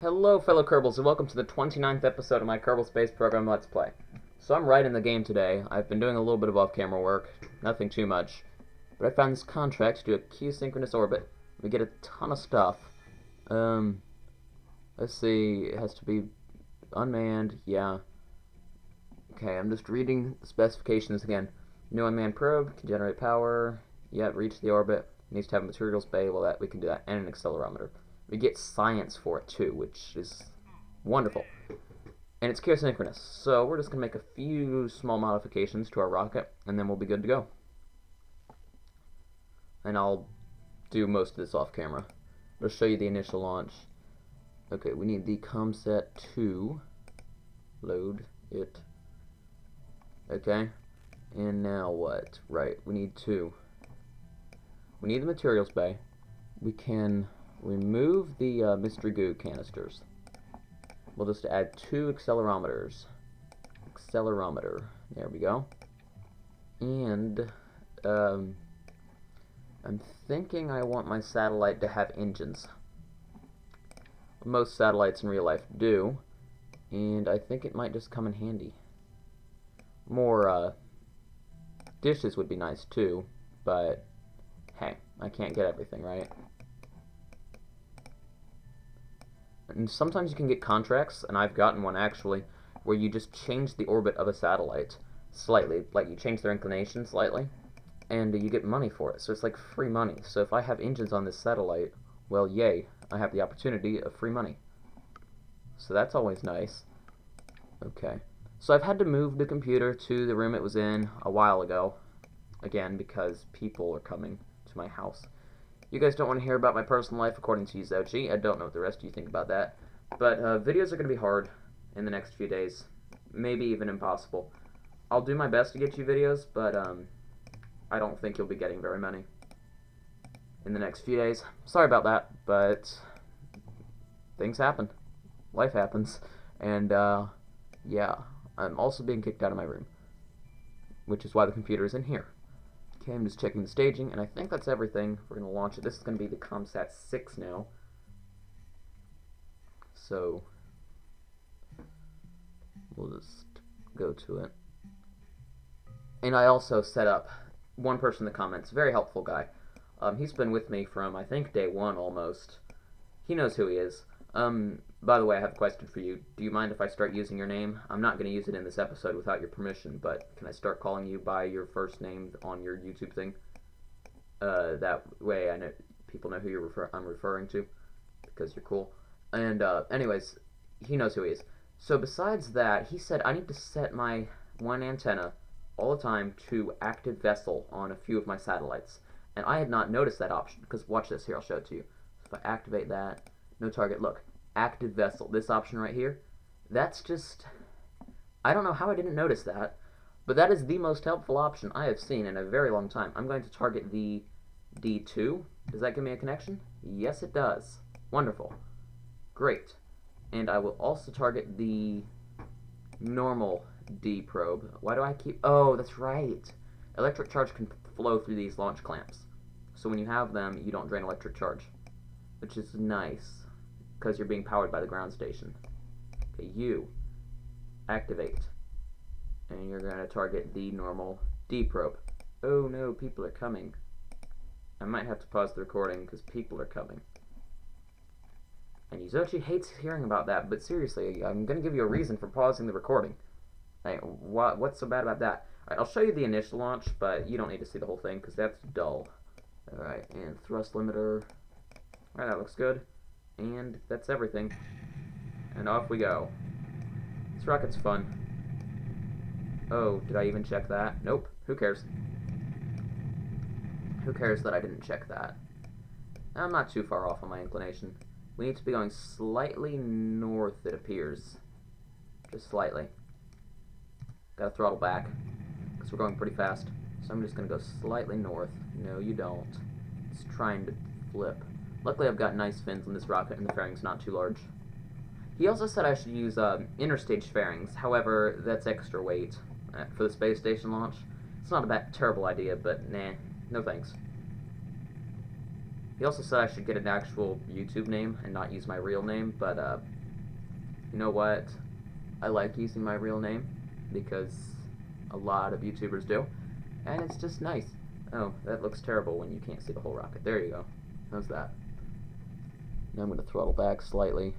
Hello fellow Kerbals and welcome to the 29th episode of my Kerbal Space Program Let's Play. So I'm right in the game today. I've been doing a little bit of off-camera work, nothing too much, but I found this contract to do a Q-synchronous orbit. We get a ton of stuff. Let's see, it has to be unmanned, yeah. Okay, I'm just reading the specifications again. New unmanned probe, can generate power, reach the orbit, needs to have a materials bay, well that we can do that, and an accelerometer. We get science for it too, which is wonderful. And it's geosynchronous, so we're just going to make a few small modifications to our rocket, and then we'll be good to go. And I'll do most of this off camera. I'll show you the initial launch. Okay, we need the ComSat 2. Load it. Okay. And now what? Right, we need two. We need the materials bay. We can remove the mystery goo canisters. We'll just add two accelerometers. Accelerometer. There we go. And I'm thinking I want my satellite to have engines. Most satellites in real life do, and I think it might just come in handy. More dishes would be nice too, but hey, I can't get everything, right? And sometimes you can get contracts, and I've gotten one actually, where you just change the orbit of a satellite slightly, like you change their inclination slightly, and you get money for it. So it's like free money. So if I have engines on this satellite, well, yay, I have the opportunity of free money. So that's always nice. Okay. So I've had to move the computer to the room it was in a while ago, again, because people are coming to my house. You guys don't want to hear about my personal life according to you, Zochi. I don't know what the rest of you think about that. But videos are going to be hard in the next few days. Maybe even impossible. I'll do my best to get you videos, but I don't think you'll be getting very many in the next few days. Sorry about that, but things happen. Life happens. And yeah, I'm also being kicked out of my room, which is why the computer is in here. Okay, I'm just checking the staging, and I think that's everything. We're going to launch it. This is going to be the ComSat 6 now. So, we'll just go to it. And I also set up one person in the comments, very helpful guy. He's been with me from, I think, day one almost. He knows who he is. By the way, I have a question for you. Do you mind if I start using your name? I'm not going to use it in this episode without your permission, but can I start calling you by your first name on your YouTube thing? That way I know people know who I'm referring to, because you're cool. And anyways, he knows who he is. So besides that, he said I need to set my one antenna all the time to active vessel on a few of my satellites. And I had not noticed that option, because watch this here, I'll show it to you. So if I activate that, no target, look. Active vessel, this option right here, that's just, I don't know how I didn't notice that, but that is the most helpful option I have seen in a very long time. I'm going to target the D2. Does that give me a connection? Yes, it does. Wonderful. Great. And I will also target the normal D probe. Why do I keep, oh, that's right. Electric charge can flow through these launch clamps. So when you have them, you don't drain electric charge, which is nice, because you're being powered by the ground station. Okay, you activate, and you're going to target the normal D probe. Oh no, people are coming. I might have to pause the recording because people are coming. And Yuzochi hates hearing about that, but seriously, I'm going to give you a reason for pausing the recording. Like, what's so bad about that? Alright, I'll show you the initial launch, but you don't need to see the whole thing because that's dull. Alright, and thrust limiter. Alright, that looks good. And that's everything. And off we go. This rocket's fun. Oh, did I even check that? Nope. Who cares? Who cares that I didn't check that? I'm not too far off on my inclination. We need to be going slightly north, it appears. Just slightly. Gotta throttle back, because we're going pretty fast. So I'm just gonna go slightly north. No, you don't. It's trying to flip. Luckily, I've got nice fins on this rocket, and the fairing's not too large. He also said I should use interstage fairings. However, that's extra weight for the space station launch. It's not a terrible idea, but nah, no thanks. He also said I should get an actual YouTube name and not use my real name, but you know what? I like using my real name because a lot of YouTubers do, and it's just nice. Oh, that looks terrible when you can't see the whole rocket. There you go. How's that? Now I'm going to throttle back slightly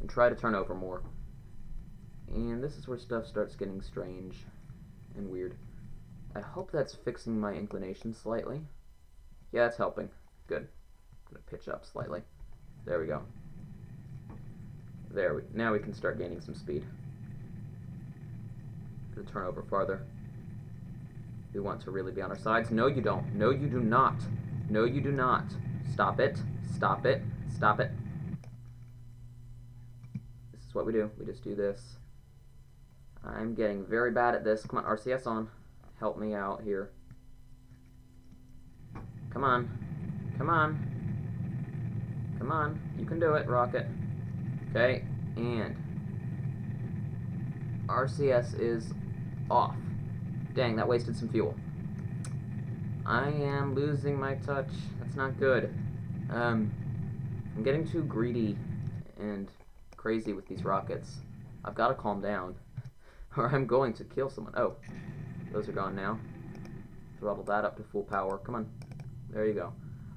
and try to turn over more. And this is where stuff starts getting strange and weird. I hope that's fixing my inclination slightly. Yeah, it's helping. Good. I'm going to pitch up slightly. There we go. Now we can start gaining some speed. Going to turn over farther. We want to really be on our sides. No, you don't. No, you do not. No, you do not. Stop it. Stop it. Stop it. This is what we do. We just do this. I'm getting very bad at this. Come on, RCS on. Help me out here. Come on. Come on. Come on. You can do it, Rocket. Okay, and RCS is off. Dang, that wasted some fuel. I am losing my touch. That's not good. I'm getting too greedy and crazy with these rockets. I've got to calm down, or I'm going to kill someone. Oh, those are gone now. Throttle that up to full power. Come on. There you go.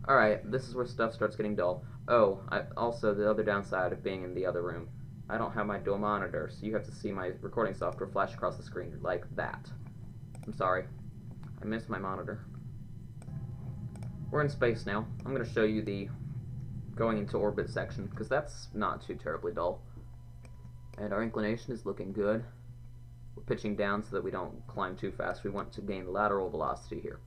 Alright, this is where stuff starts getting dull. Oh, also the other downside of being in the other room, I don't have my dual monitor, so you have to see my recording software flash across the screen like that. I'm sorry. I missed my monitor. We're in space now. I'm going to show you the going into orbit section, because that's not too terribly dull. And our inclination is looking good. We're pitching down so that we don't climb too fast. We want to gain lateral velocity here.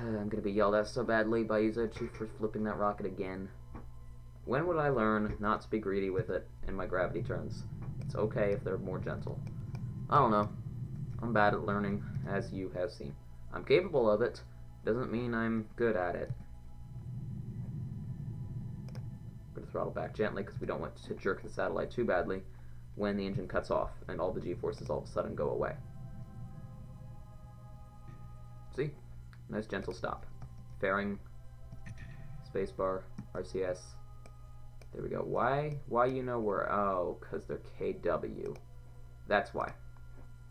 I'm going to be yelled at so badly by Yuzochi for flipping that rocket again. When would I learn not to be greedy with it in my gravity turns? It's okay if they're more gentle. I don't know. I'm bad at learning, as you have seen. I'm capable of it. Doesn't mean I'm good at it. I'm going to throttle back gently because we don't want to jerk the satellite too badly when the engine cuts off and all the G-forces all of a sudden go away. See? Nice gentle stop. Fairing, spacebar, RCS. There we go. Why you know where? Oh, because they're KW. That's why.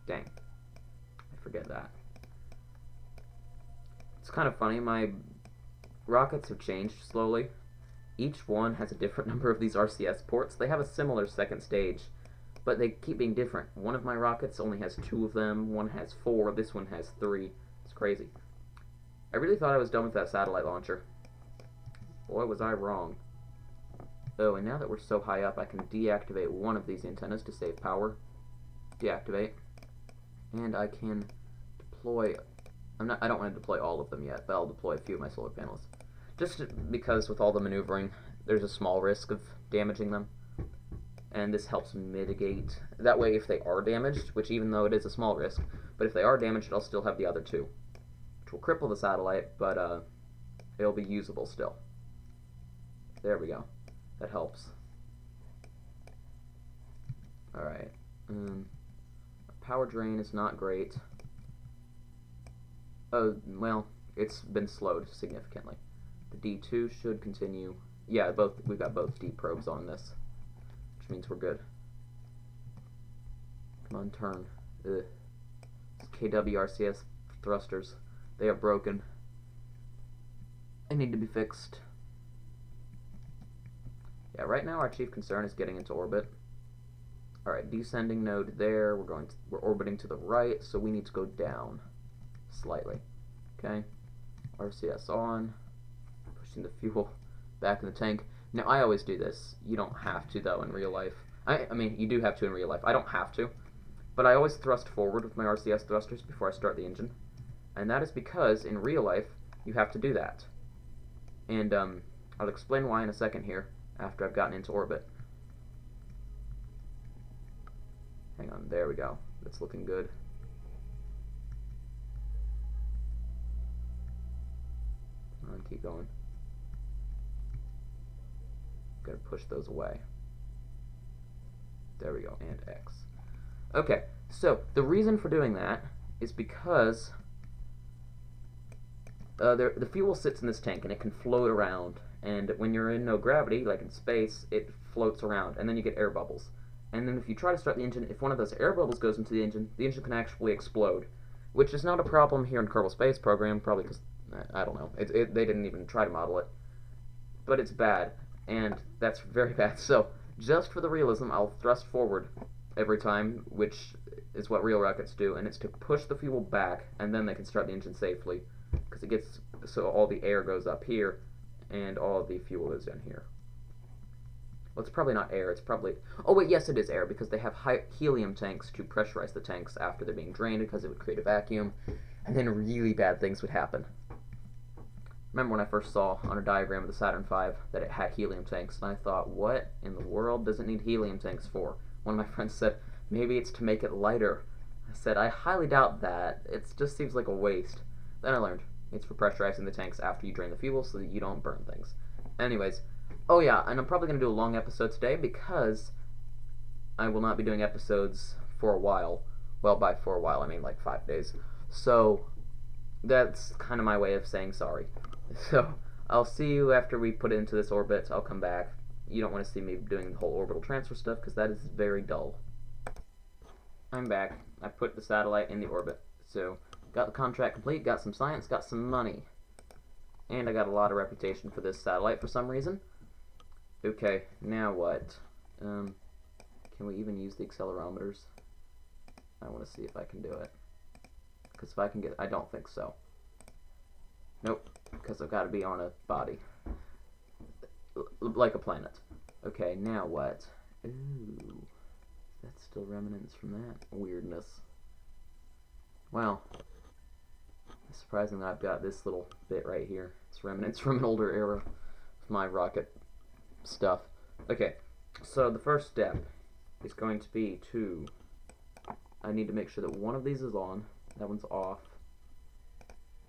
Dang. I forget that. It's kind of funny. My rockets have changed slowly. Each one has a different number of these RCS ports. They have a similar second stage, but they keep being different. One of my rockets only has 2 of them. One has 4. This one has 3. It's crazy. I really thought I was done with that satellite launcher. Boy, was I wrong. Oh, and now that we're so high up, I can deactivate one of these antennas to save power. Deactivate. And I can deploy... I don't want to deploy all of them yet, but I'll deploy a few of my solar panels. Just because with all the maneuvering, there's a small risk of damaging them. And this helps mitigate. That way, if they are damaged, which even though it is a small risk, but if they are damaged, I'll still have the other 2. Which will cripple the satellite, but it'll be usable still. There we go. That helps. Alright. Power drain is not great. Oh, well, it's been slowed significantly. The D2 should continue. Yeah, we've got both D probes on this, which means we're good. Come on, turn. Ugh. KWRCS thrusters. They are broken. They need to be fixed. Yeah, right now our chief concern is getting into orbit. Alright, descending node there. We're orbiting to the right, so we need to go down slightly. Okay. RCS on. Pushing the fuel back in the tank. Now, I always do this. You don't have to, though, in real life. I mean, you do have to in real life. I don't have to. But I always thrust forward with my RCS thrusters before I start the engine. And that is because, in real life, you have to do that. And I'll explain why in a second here, after I've gotten into orbit. Hang on, there we go. That's looking good. Come on, keep going. Gotta push those away. There we go, and X. Okay, so the reason for doing that is because the fuel sits in this tank and it can float around. And when you're in no gravity, like in space, it floats around, and then you get air bubbles. And then if you try to start the engine, if one of those air bubbles goes into the engine can actually explode, which is not a problem here in Kerbal Space Program, probably because, I don't know, they didn't even try to model it. But it's bad, and that's very bad. So, just for the realism, I'll thrust forward every time, which is what real rockets do, and it's to push the fuel back, and then they can start the engine safely, because it gets, so all the air goes up here, and all the fuel is in here. Well, it's probably not air, it's probably... Oh, wait, yes, it is air, because they have helium tanks to pressurize the tanks after they're being drained, because it would create a vacuum, and then really bad things would happen. Remember when I first saw on a diagram of the Saturn V that it had helium tanks, and I thought, what in the world does it need helium tanks for? One of my friends said, maybe it's to make it lighter. I said, I highly doubt that. It just seems like a waste. Then I learned, it's for pressurizing the tanks after you drain the fuel so that you don't burn things. Anyways, oh yeah, and I'm probably going to do a long episode today because I will not be doing episodes for a while. Well, by for a while, I mean like 5 days. So, that's kind of my way of saying sorry. So, I'll see you after we put it into this orbit. I'll come back. You don't want to see me doing the whole orbital transfer stuff because that is very dull. I'm back. I put the satellite in the orbit. So, got the contract complete, got some science, got some money. And I got a lot of reputation for this satellite for some reason. Okay, now what? Can we even use the accelerometers? I want to see if I can do it. Because if I can get... I don't think so. Nope, because I've got to be on a body. Like a planet. Okay, now what? Ooh, that's still remnants from that weirdness. Well, it's surprising that I've got this little bit right here. It's remnants from an older era of my rocket stuff. Okay, so the first step is going to be to... I need to make sure that one of these is on. That one's off.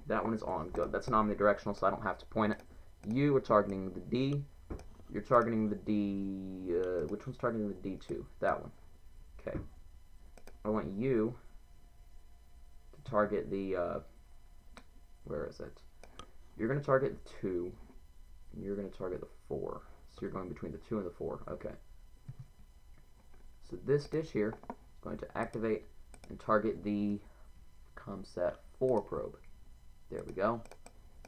That one is on. Good. That's non-omnidirectional, so I don't have to point it. You are targeting the D. You're targeting the D... which one's targeting the D2? That one. Okay. I want you to target the... where is it? You're going to target the 2. And you're going to target the 4. So you're going between the 2 and the 4. Okay. So this dish here is going to activate and target the ComSat 4 probe. There we go.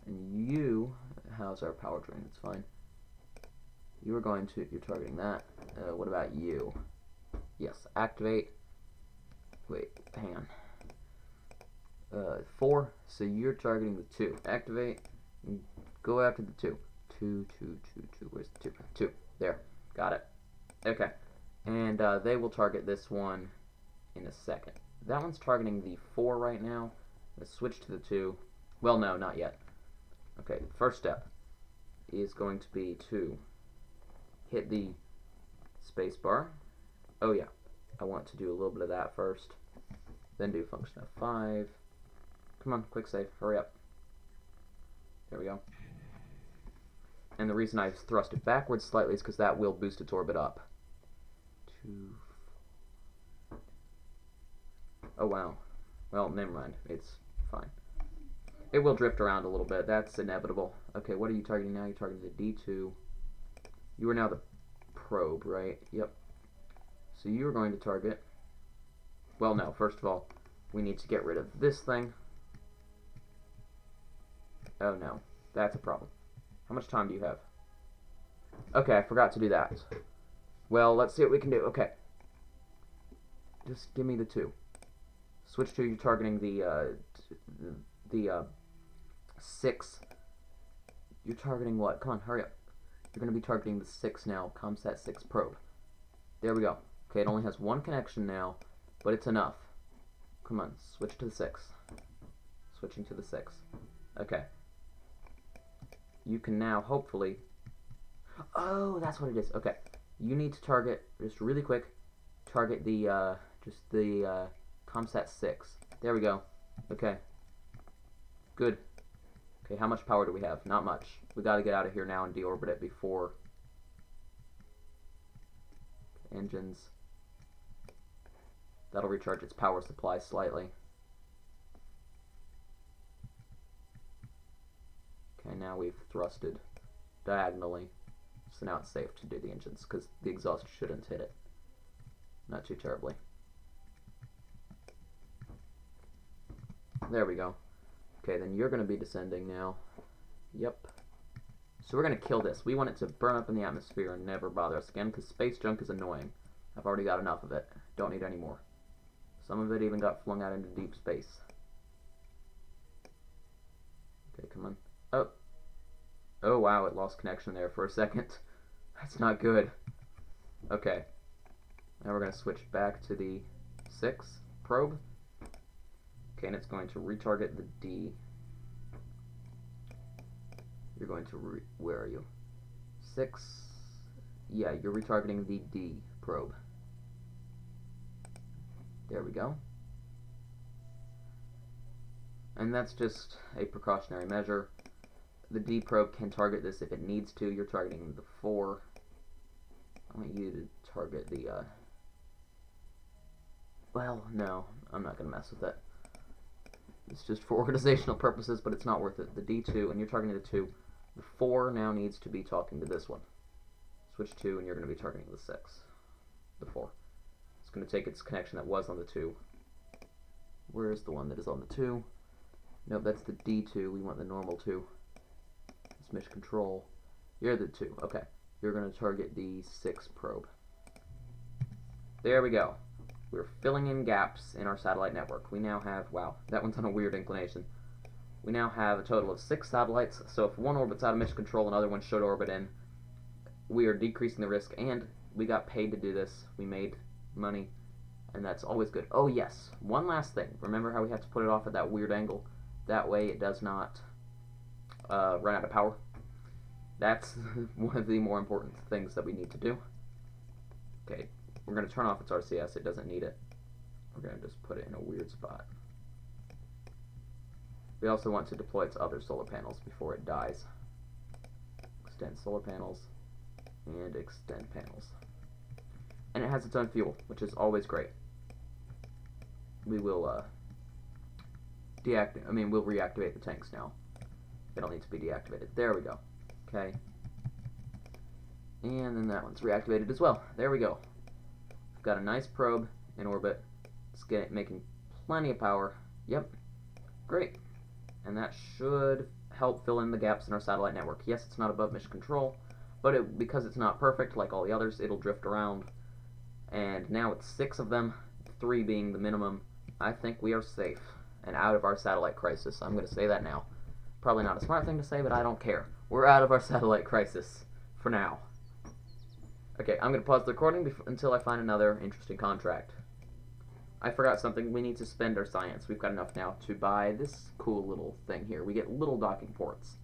And you, how's our power drain? It's fine. You are going to, you're targeting that. What about you? Yes, activate. Wait, hang on. 4, so you're targeting the 2. Activate, and go after the 2. 2, 2, 2, 2, where's the 2? 2, there, got it. Okay, and they will target this one in a second. That one's targeting the 4 right now. Let's switch to the 2. Well, no, not yet. Okay, first step is going to be to hit the space bar. Oh yeah, I want to do a little bit of that first. Then do function F5. Come on, quick save, hurry up. There we go. And the reason I've thrust it backwards slightly is because that will boost its orbit up. 2. Oh wow. Well, never mind. It's fine. It will drift around a little bit. That's inevitable. Okay, what are you targeting now? You're targeting the D2. You are now the probe, right? Yep. So you are going to target... Well, no. First of all, we need to get rid of this thing. Oh, no. That's a problem. How much time do you have? Okay, I forgot to do that. Well, let's see what we can do. Okay. Just give me the 2. Switch to, you're targeting the 6. You're targeting what? Come on, hurry up. You're going to be targeting the 6 now, ComSat 6 probe. There we go. Okay, it only has 1 connection now, but it's enough. Come on, switch to the 6. Switching to the 6. Okay. You can now, hopefully... Oh, that's what it is. Okay. You need to target, just really quick, target the, ComSat 6. There we go. Okay. Good. Okay, how much power do we have? Not much. We gotta get out of here now and deorbit it before... Engines. That'll recharge its power supply slightly. now we've thrusted diagonally, so now it's safe to do the engines, because the exhaust shouldn't hit it. Not too terribly. There we go. Okay, then you're going to be descending now. Yep. So we're going to kill this. We want it to burn up in the atmosphere and never bother us again, because space junk is annoying. I've already got enough of it. Don't need any more. Some of it even got flung out into deep space. Okay, come on. Oh. Oh, wow, it lost connection there for a second. That's not good. Okay. Now we're going to switch back to the 6 probe. Okay, and it's going to retarget the D. You're going to where are you? 6. Yeah, you're retargeting the D probe. There we go. And that's just a precautionary measure. The D probe can target this if it needs to. You're targeting the 4. I want you to target the, well, no, I'm not going to mess with it. It's just for organizational purposes, but it's not worth it. The D2, and you're targeting the 2. The 4 now needs to be talking to this one. Switch 2, and you're going to be targeting the 6. The 4. It's going to take its connection that was on the 2. Where's the one that is on the 2? Nope, that's the D2. We want the normal 2. It's mission control. You're the 2. Okay. You're going to target the 6 probe. There we go. We're filling in gaps in our satellite network. We now have, wow, that one's on a weird inclination. We now have a total of 6 satellites, so if one orbits out of mission control, another one should orbit in. We are decreasing the risk, and we got paid to do this. We made money, and that's always good. Oh yes, one last thing. Remember how we have to put it off at that weird angle? That way it does not run out of power. That's one of the more important things that we need to do. Okay, we're going to turn off its RCS. It doesn't need it. We're going to just put it in a weird spot. We also want to deploy its other solar panels before it dies. Extend solar panels and extend panels. And it has its own fuel, which is always great. We will we'll reactivate the tanks now. They don't need to be deactivated. There we go. Okay. And then that one's reactivated as well. There we go. We've got a nice probe in orbit. It's making plenty of power. Yep. Great. And that should help fill in the gaps in our satellite network. Yes, it's not above mission control, but because it's not perfect like all the others, it'll drift around. And now it's 6 of them, 3 being the minimum. I think we are safe and out of our satellite crisis. I'm going to say that now. Probably not a smart thing to say, but I don't care. We're out of our satellite crisis for now. Okay, I'm going to pause the recording until I find another interesting contract. I forgot something. We need to spend our science. We've got enough now to buy this cool little thing here. We get little docking ports,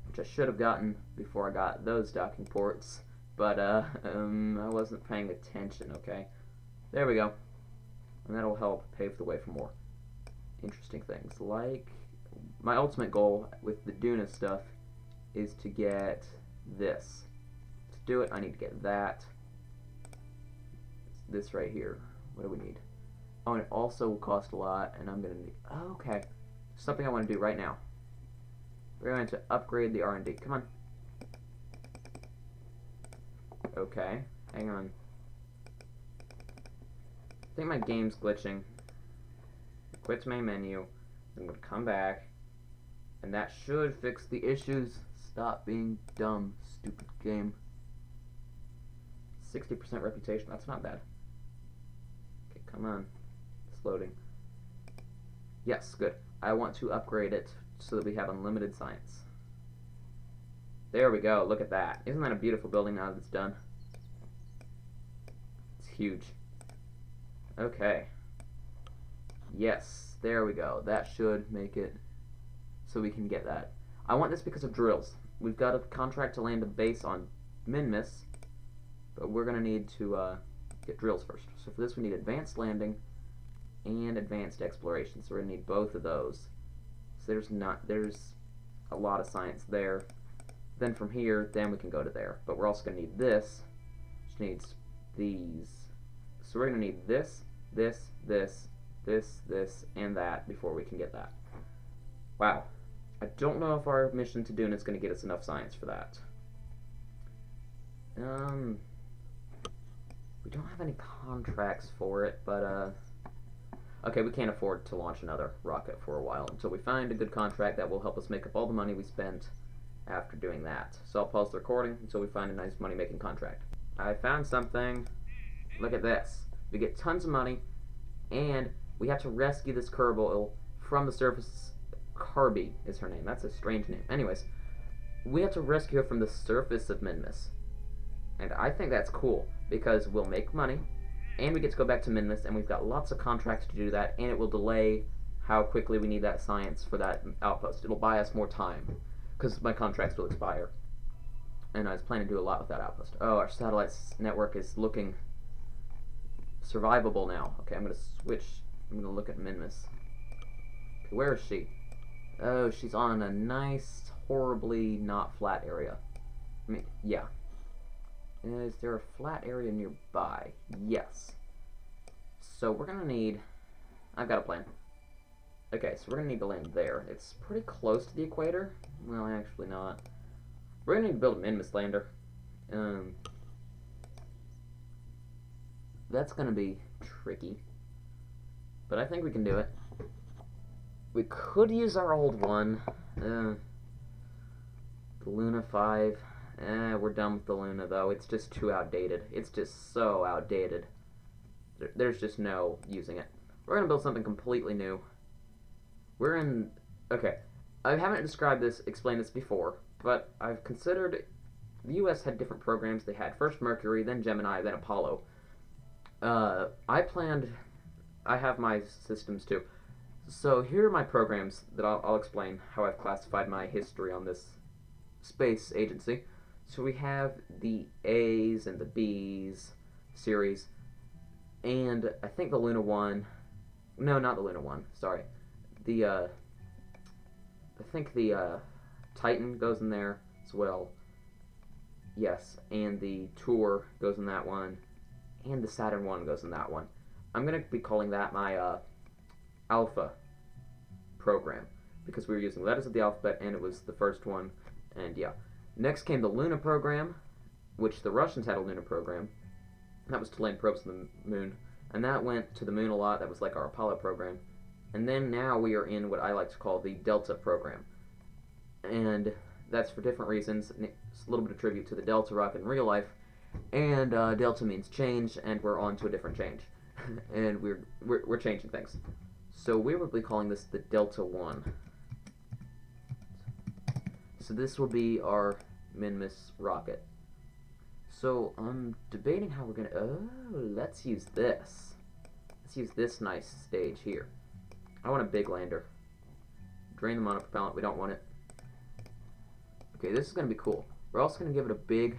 which I should have gotten before I got those docking ports, but I wasn't paying attention, okay? There we go. And that'll help pave the way for more interesting things. Like, my ultimate goal with the Duna stuff is to get this. To do it, I need to get that. It's this right here. What do we need? Oh, and it also will cost a lot, and I'm going to need... Oh, okay. Something I want to do right now. We're going to upgrade the R&D. Come on. Okay. Hang on. I think my game's glitching. Quit main menu. I'm going to come back. And that should fix the issues. Stop being dumb, stupid game. 60% reputation. That's not bad. Okay, come on. It's loading. Yes, good. I want to upgrade it so that we have unlimited science. There we go. Look at that. Isn't that a beautiful building now that it's done? It's huge. Okay. Yes, there we go. That should make it so we can get that. I want this because of drills. We've got a contract to land a base on Minmus, but we're going to need to get drills first. So for this we need advanced landing and advanced exploration. So we're going to need both of those. So there's a lot of science there. Then from here, then we can go to there. But we're also going to need this, which needs these. So we're going to need this, this, this, this, this, and that before we can get that. Wow. I don't know if our mission to Dune is going to get us enough science for that. We don't have any contracts for it, but, okay, we can't afford to launch another rocket for a while until we find a good contract that will help us make up all the money we spent after doing that. So I'll pause the recording until we find a nice money-making contract. I found something. Look at this. We get tons of money, and we have to rescue this Kerbal from the surface. Carby is her name. That's a strange name. Anyways, we have to rescue her from the surface of Minmus. And I think that's cool, because we'll make money, and we get to go back to Minmus, and we've got lots of contracts to do that, and it will delay how quickly we need that science for that outpost. It'll buy us more time, because my contracts will expire. And I was planning to do a lot with that outpost. Oh, our satellite network is looking survivable now. Okay, I'm going to switch. I'm going to look at Minmus. Okay, where is she? Oh, she's on a nice, horribly not flat area. I mean, yeah. Is there a flat area nearby? Yes. So we're going to need... I've got a plan. Okay, so we're going to need to land there. It's pretty close to the equator. Well, actually not. We're going to need to build a Minmus lander. That's going to be tricky. But I think we can do it. We could use our old one. The Luna 5. We're done with the Luna, though. It's just too outdated. It's just so outdated. There's just no using it. We're going to build something completely new. We're in... Okay. I haven't explained this before, but I've considered... The U.S. had different programs. They had first Mercury, then Gemini, then Apollo. I have my systems, too. So here are my programs that I'll explain how I've classified my history on this space agency. So we have the A's and the B's series, and I think the Luna 1, no, not the Luna 1, sorry, I think the Titan goes in there as well, yes, and the Tour goes in that one, and the Saturn 1 goes in that one. I'm going to be calling that my Alpha program, because we were using letters of the alphabet, and it was the first one, and yeah. Next came the Luna program, which the Russians had a Luna program. That was to land probes to the moon, and that went to the moon a lot. That was like our Apollo program. And then now we are in what I like to call the Delta program, and that's for different reasons. It's a little bit of tribute to the Delta rocket in real life, and Delta means change, and we're on to a different change, and we're changing things. So we will be calling this the Delta 1. So this will be our Minmus rocket. So I'm debating how we're gonna... Oh, let's use this. Let's use this nice stage here. I want a big lander. Drain the monopropellant. We don't want it. Okay, this is gonna be cool. We're also gonna give it a big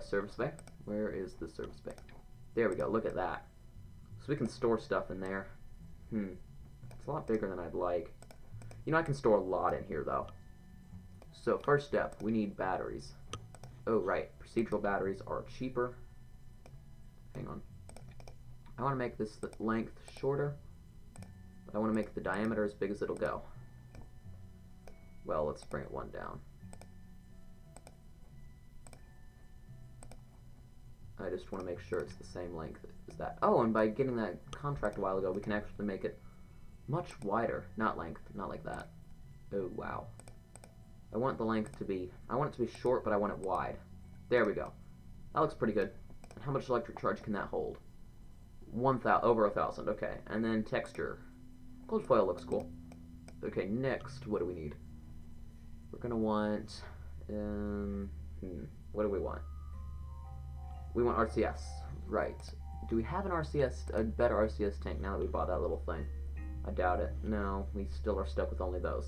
service bay. Where is the service bay? There we go. Look at that. So we can store stuff in there. It's a lot bigger than I'd like. You know, I can store a lot in here though. So first step, we need batteries. Oh right, procedural batteries are cheaper. Hang on. I want to make this length shorter, but I want to make the diameter as big as it'll go. Well, let's bring it one down. I just want to make sure it's the same length as that. Oh, and by getting that contract a while ago, we can actually make it much wider. Not length, not like that. Oh, wow. I want the length to be, I want it to be short, but I want it wide. There we go. That looks pretty good. And how much electric charge can that hold? Over 1,000, okay. And then texture. Gold foil looks cool. Okay, next, what do we need? We're gonna want, what do we want? We want RCS, right. Do we have a better RCS tank now that we bought that little thing? I doubt it. No, we still are stuck with only those.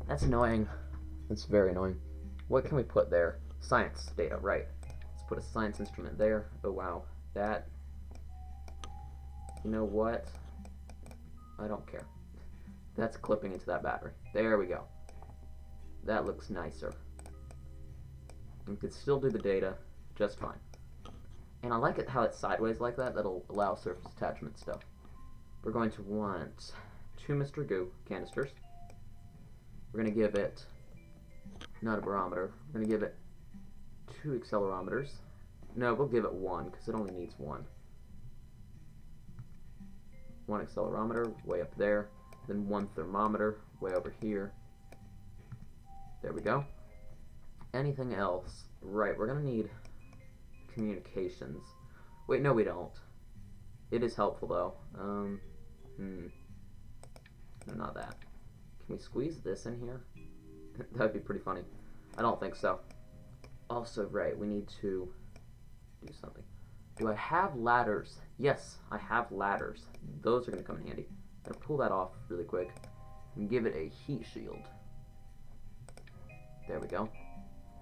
That's annoying. That's very annoying. What can we put there? Science data, right. Let's put a science instrument there. Oh wow. That... You know what? I don't care. That's clipping into that battery. There we go. That looks nicer. We could still do the data just fine. And I like it how it's sideways like that. That'll allow surface attachment stuff. We're going to want 2 Mr. Goo canisters. We're going to give it, not a barometer, we're going to give it 2 accelerometers. No, we'll give it 1, because it only needs 1. 1 accelerometer, way up there. Then 1 thermometer, way over here. There we go. Anything else? Right, we're going to need communications. Wait, no we don't. It is helpful though. No, not that. Can we squeeze this in here? That would be pretty funny. I don't think so. Also, right, we need to do something. Do I have ladders? Yes, I have ladders. Those are going to come in handy. I'm going to pull that off really quick and give it a heat shield. There we go.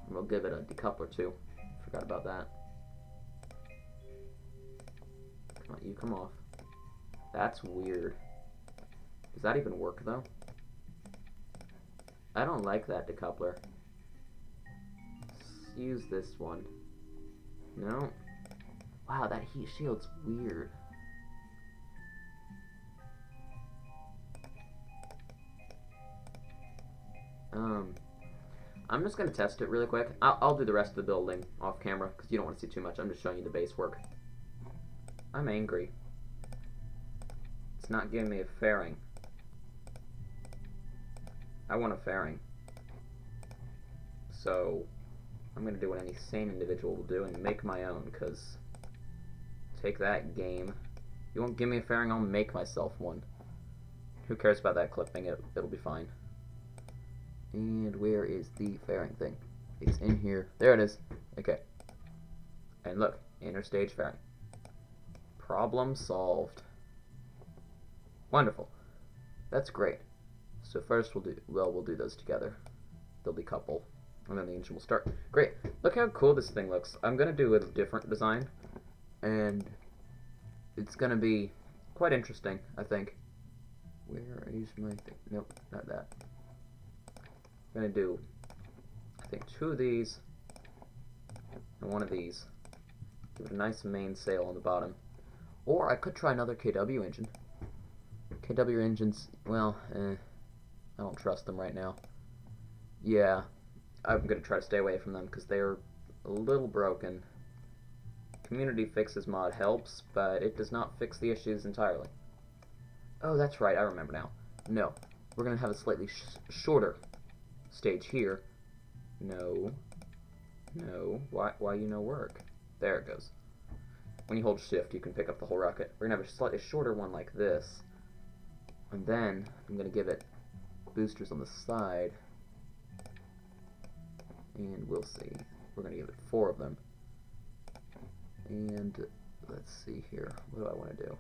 And we'll give it a decoupler too. Forgot about that. Come on, you come off. That's weird. Does that even work though? I don't like that decoupler. Let's use this one. No. Wow, that heat shield's weird. I'm just gonna test it really quick. I'll do the rest of the building off camera because you don't want to see too much. I'm just showing you the base work. I'm angry. It's not giving me a fairing. I want a fairing. So I'm gonna do what any sane individual will do and make my own, because take that, game. You won't give me a fairing, I'll make myself one. Who cares about that clipping? It'll be fine. And where is the fairing thing? It's in here. There it is. Okay. And look, interstage fairing. Problem solved. Wonderful. That's great. So first we'll do those together. They'll decouple, and then the engine will start. Great. Look how cool this thing looks. I'm gonna do a different design, and it's gonna be quite interesting, I think. Where is my thing? Nope, not that. I'm gonna do, I think, 2 of these and 1 of these. Give it a nice main sail on the bottom. Or I could try another KW engine. KW engines, well, I don't trust them right now. Yeah, I'm gonna try to stay away from them because they're a little broken. Community fixes mod helps, but it does not fix the issues entirely. Oh, that's right, I remember now. No, we're gonna have a slightly shorter stage here. No. Why you no work? There it goes. When you hold shift, you can pick up the whole rocket. We're gonna have a slightly shorter one like this, and then I'm gonna give it boosters on the side, and we'll see. We're gonna give it 4 of them. And let's see here. What do I want to do?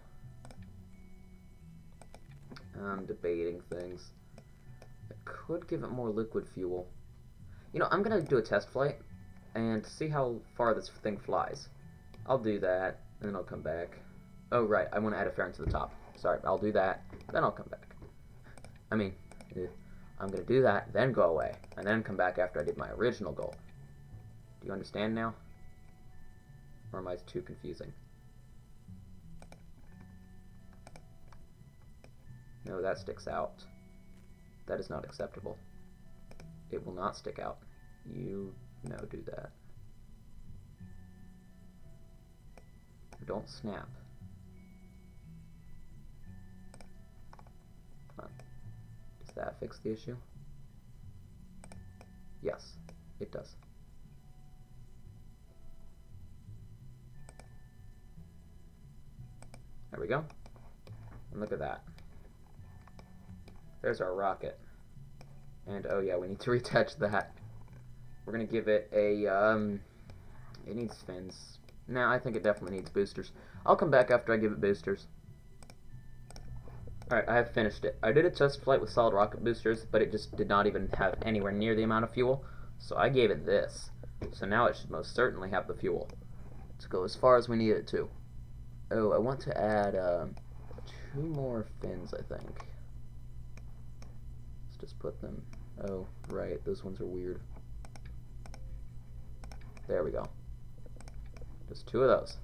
I'm debating things. I could give it more liquid fuel. You know, I'm gonna do a test flight and see how far this thing flies. I'll do that, and then I'll come back. Oh, right, I want to add a fairing to the top. Sorry, I'll do that, then I'll come back. I mean, I'm gonna do that, then go away, and then come back after I did my original goal. Do you understand now? Or am I too confusing? No, that sticks out. That is not acceptable. It will not stick out. You do that. Don't snap. Come on. Does that fix the issue? Yes, it does. There we go. And look at that. There's our rocket. And oh yeah, we need to retouch that. We're gonna give it a it needs fins. No, I think it definitely needs boosters. I'll come back after I give it boosters. Alright, I have finished it. I did a test flight with solid rocket boosters, but it just did not even have anywhere near the amount of fuel. So I gave it this. So now it should most certainly have the fuel to go as far as we need it to. Oh, I want to add 2 more fins, I think. Let's just put them... Oh, right, those ones are weird. There we go. Just 2 of those.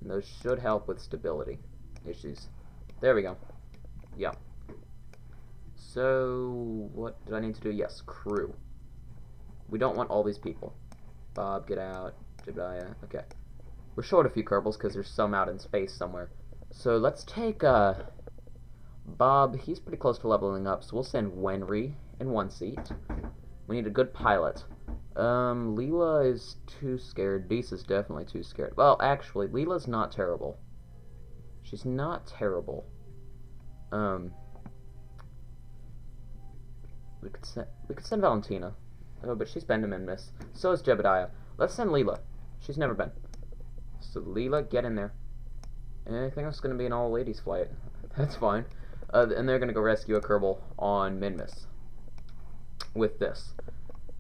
And those should help with stability issues. There we go. Yeah. So, what did I need to do? Yes, crew. We don't want all these people. Bob, get out. Jebediah, okay. We're short a few Kerbals because there's some out in space somewhere. So let's take, Bob. He's pretty close to leveling up, so we'll send Wenry in one seat. We need a good pilot. Leela is too scared. Deesa's definitely too scared. Well, actually, Leela's not terrible. She's not terrible. We could send Valentina. Oh, but she's been to Minmus. So is Jebediah. Let's send Leela. She's never been. So Leela, get in there. And I think it's going to be an all-ladies flight. That's fine. And they're going to go rescue a Kerbal on Minmus with this.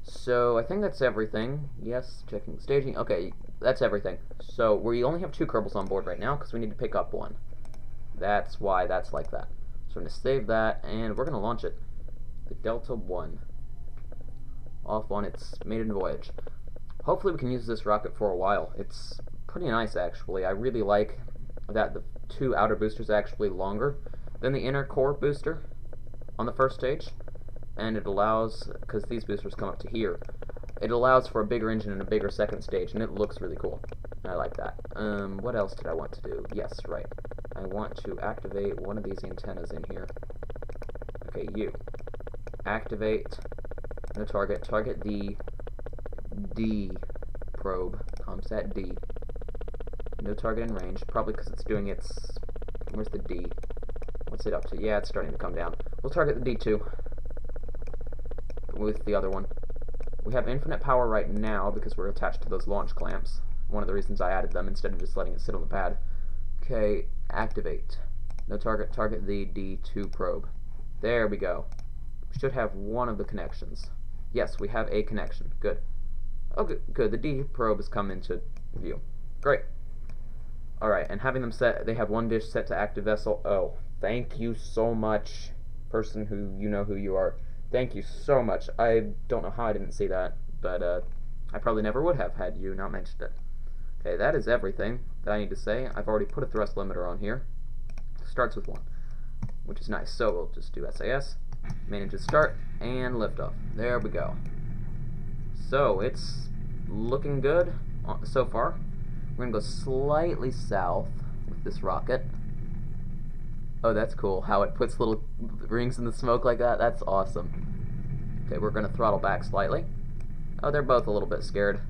So I think that's everything. Yes, checking staging. Okay, that's everything. So we only have 2 Kerbals on board right now because we need to pick up 1. That's why that's like that. So I'm going to save that, and we're going to launch it. The Delta 1. Off on its maiden voyage. Hopefully we can use this rocket for a while. It's pretty nice, actually. I really like that the 2 outer boosters are actually longer than the inner core booster on the first stage. And it allows, because these boosters come up to here, it allows for a bigger engine and a bigger second stage, and it looks really cool. I like that. What else did I want to do? Yes, right. I want to activate one of these antennas in here. Okay, you. Activate. No target. Target the D probe. ComSat D. No target in range. Probably because it's doing its... Where's the D? What's it up to? Yeah, it's starting to come down. We'll target the D2 with the other one. We have infinite power right now because we're attached to those launch clamps. One of the reasons I added them instead of just letting it sit on the pad. Okay, activate. No target. Target the D2 probe. There we go. We should have one of the connections. Yes, we have a connection. Good. Oh, good. The D probe has come into view. Great. Alright, and having them set, they have one dish set to active vessel. Oh, thank you so much, person who you know who you are. Thank you so much. I don't know how I didn't see that, but I probably never would have had you not mentioned it. Okay, that is everything that I need to say. I've already put a thrust limiter on here. Starts with 1, which is nice. So we'll just do SAS, main engine start, and liftoff. There we go. So it's looking good so far. We're going to go slightly south with this rocket. Oh, that's cool, how it puts little rings in the smoke like that. That's awesome. Okay, we're going to throttle back slightly. Oh, they're both a little bit scared.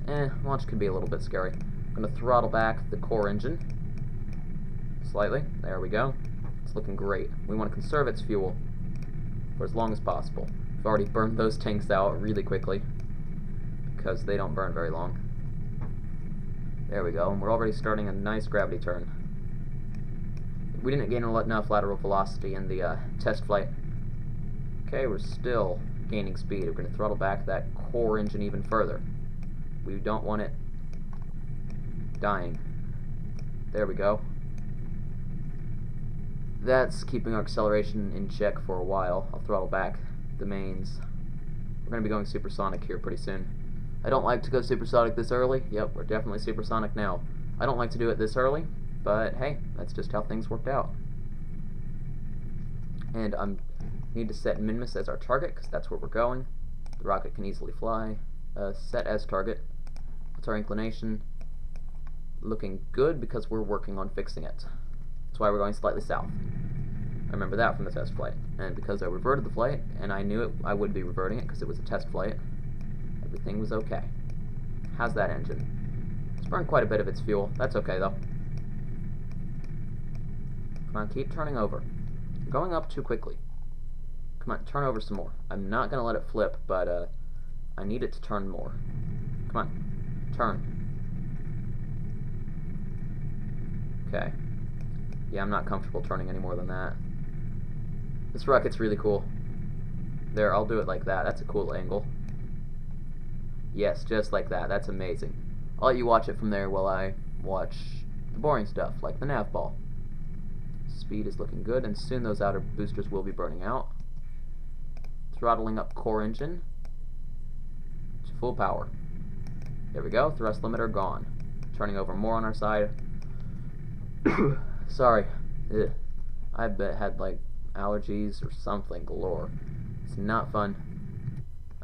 Launch could be a little bit scary. I'm going to throttle back the core engine slightly. There we go. It's looking great. We want to conserve its fuel for as long as possible. We've already burned those tanks out really quickly because they don't burn very long. There we go, and we're already starting a nice gravity turn. We didn't gain enough lateral velocity in the test flight. Okay, we're still gaining speed. We're going to throttle back that core engine even further. We don't want it dying. There we go. That's keeping our acceleration in check for a while. I'll throttle back the mains. We're going to be going supersonic here pretty soon. I don't like to go supersonic this early. Yep, we're definitely supersonic now. I don't like to do it this early, but hey, that's just how things worked out. And I need to set Minmus as our target, because that's where we're going. The rocket can easily fly. Set as target. What's our inclination? Looking good, because we're working on fixing it. That's why we're going slightly south. I remember that from the test flight. And because I reverted the flight, and I knew I would be reverting it because it was a test flight, everything was okay. How's that engine? It's burned quite a bit of its fuel. That's okay, though. Come on, keep turning over. You're going up too quickly. Come on, turn over some more. I'm not going to let it flip, but I need it to turn more. Come on, turn. Okay. Yeah, I'm not comfortable turning any more than that. This rocket's really cool. There, I'll do it like that. That's a cool angle. Yes, just like that. That's amazing. I'll let you watch it from there while I watch the boring stuff, like the nav ball. Speed is looking good, and soon those outer boosters will be burning out. Throttling up core engine to full power. There we go. Thrust limiter gone. Turning over more on our side. Sorry. Ugh. I had like allergies or something galore. It's not fun.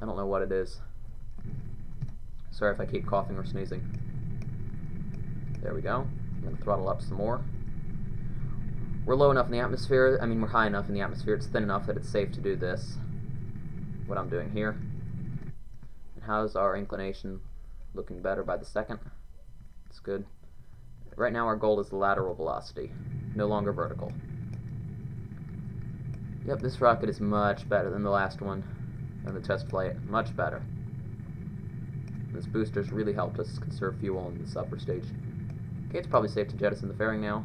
I don't know what it is. Sorry if I keep coughing or sneezing. There we go. I'm going to throttle up some more. We're low enough in the atmosphere, I mean we're high enough in the atmosphere, it's thin enough that it's safe to do this. What I'm doing here. And how's our inclination? Looking better by the second. It's good. Right now our goal is lateral velocity, no longer vertical. Yep, this rocket is much better than the last one, than the test flight. Much better. This booster's really helped us conserve fuel in this upper stage. Okay, it's probably safe to jettison the fairing now.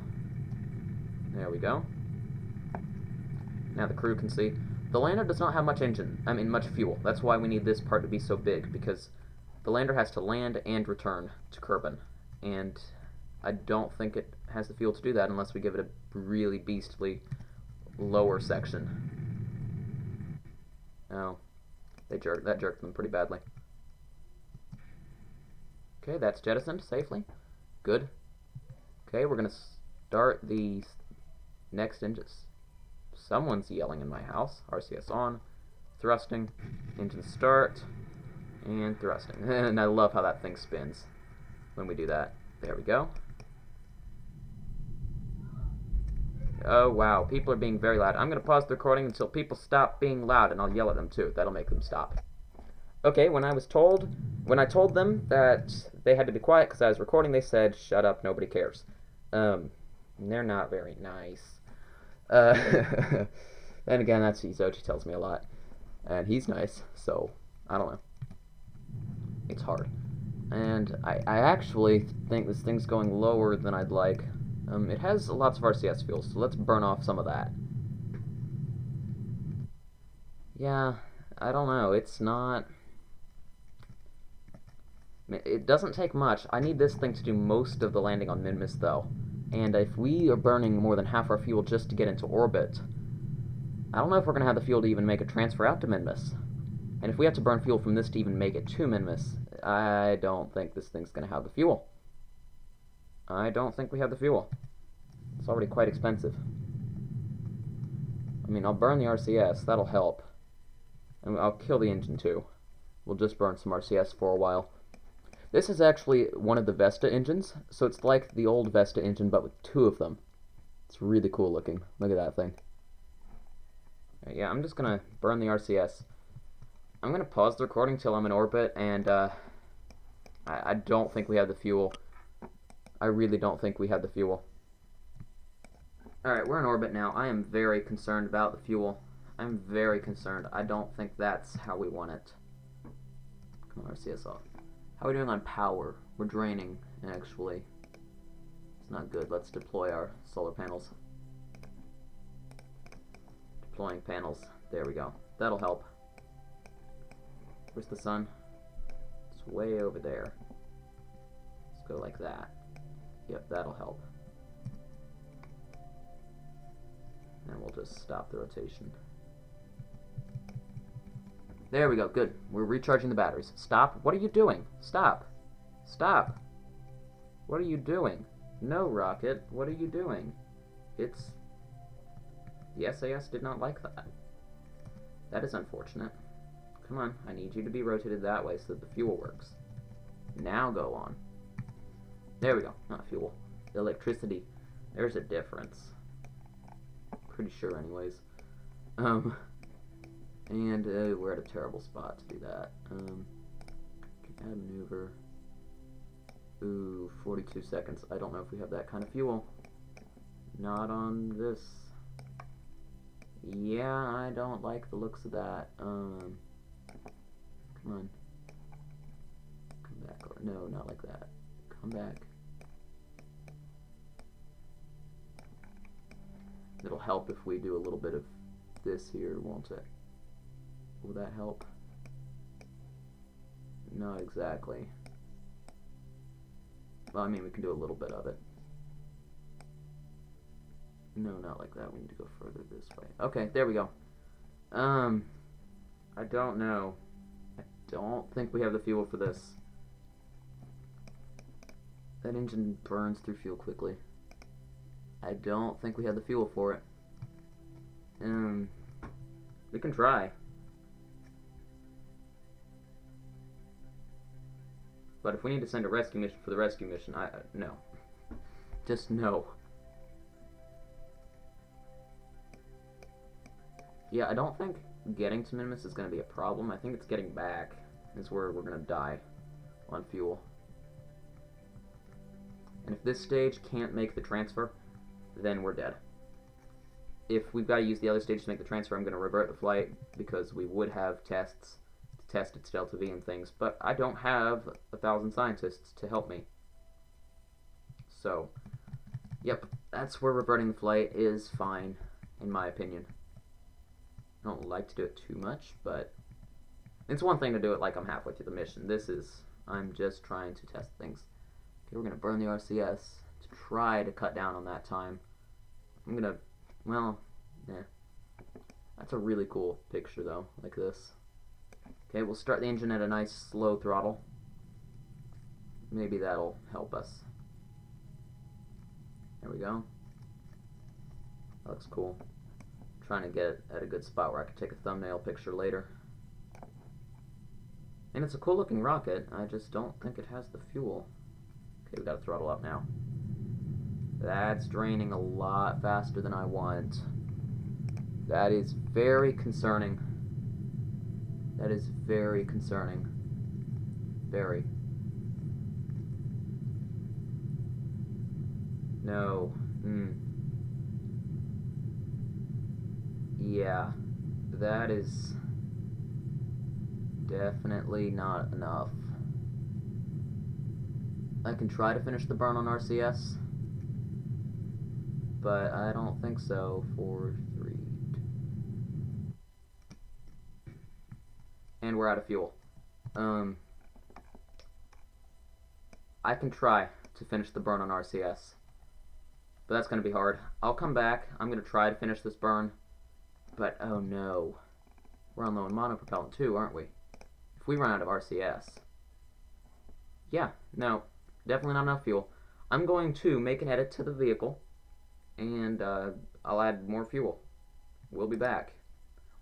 There we go. Now the crew can see. The lander does not have much much fuel. That's why we need this part to be so big, because the lander has to land and return to Kerbal. And I don't think it has the fuel to do that unless we give it a really beastly lower section. Oh, that jerked them pretty badly. Okay, that's jettisoned safely. Good. Okay, we're gonna start the next engines. Someone's yelling in my house. RCS on. Thrusting. Engine start. And thrusting. And I love how that thing spins when we do that. There we go. Oh, wow. People are being very loud. I'm going to pause the recording until people stop being loud, and I'll yell at them, too. That'll make them stop. Okay, when I told them that they had to be quiet because I was recording, they said, "Shut up, nobody cares." They're not very nice. Then again, that's Izochi tells me a lot. And he's nice, so I don't know. It's hard. And I actually think this thing's going lower than I'd like. It has lots of RCS fuel, so let's burn off some of that. Yeah, I don't know. It's not... It doesn't take much. I need this thing to do most of the landing on Minmus, though. And if we are burning more than half our fuel just to get into orbit, I don't know if we're going to have the fuel to even make a transfer out to Minmus. And if we have to burn fuel from this to even make it to Minmus, I don't think this thing's going to have the fuel. I don't think we have the fuel. It's already quite expensive. I mean, I'll burn the RCS. That'll help. And I'll kill the engine, too. We'll just burn some RCS for a while. This is actually one of the Vesta engines, so it's like the old Vesta engine, but with two of them. It's really cool looking. Look at that thing. Right, yeah, I'm just going to burn the RCS. I'm going to pause the recording till I'm in orbit, and I don't think we have the fuel. I really don't think we have the fuel. Alright, we're in orbit now. I am very concerned about the fuel. I'm very concerned. I don't think that's how we want it. Come on, RCS off. How are we doing on power? We're draining, actually. It's not good. Let's deploy our solar panels. Deploying panels. There we go. That'll help. Where's the sun? It's way over there. Let's go like that. Yep, that'll help. And we'll just stop the rotation. There we go, good. We're recharging the batteries. Stop. What are you doing? Stop. Stop. What are you doing? No, Rocket. What are you doing? It's... The SAS did not like that. That is unfortunate. Come on, I need you to be rotated that way so that the fuel works. Now go on. There we go. Not fuel. Electricity. There's a difference. Pretty sure anyways. And we're at a terrible spot to do that. Add maneuver. Ooh, 42 seconds. I don't know if we have that kind of fuel. Not on this. Yeah, I don't like the looks of that. Come on. Come back. Or, no, not like that. Come back. It'll help if we do a little bit of this here, won't it? Will that help? Not exactly. Well, I mean, we can do a little bit of it. No, not like that. We need to go further this way. Okay, there we go. I don't know. I don't think we have the fuel for this. That engine burns through fuel quickly. I don't think we have the fuel for it. We can try. But if we need to send a rescue mission for the rescue mission, no. Just no. Yeah, I don't think getting to Minmus is going to be a problem. I think it's getting back is where we're going to die on fuel. And if this stage can't make the transfer, then we're dead. If we've got to use the other stage to make the transfer, I'm going to revert the flight because we would have tests to test its delta V and things, but I don't have 1,000 scientists to help me. So, yep, that's where reverting the flight is fine, in my opinion. I don't like to do it too much, but it's one thing to do it like I'm halfway through the mission. This is, I'm just trying to test things. Okay, we're going to burn the RCS to try to cut down on that time. I'm going to, well, yeah. That's a really cool picture, though, like this. Okay, we'll start the engine at a nice slow throttle. Maybe that'll help us. There we go. That looks cool. I'm trying to get at a good spot where I can take a thumbnail picture later. And it's a cool looking rocket, I just don't think it has the fuel. Okay, we gotta throttle up now. That's draining a lot faster than I want. That is very concerning. That is very concerning. Very. No. Yeah. That is definitely not enough. I can try to finish the burn on RCS, but I don't think so. 4, 3, 2. And we're out of fuel. I can try to finish the burn on RCS, but that's going to be hard. I'll come back. I'm going to try to finish this burn, but oh no. We're on low on monopropellant too, aren't we? If we run out of RCS. Yeah, no. Definitely not enough fuel. I'm going to make an edit to the vehicle, and I'll add more fuel. We'll be back.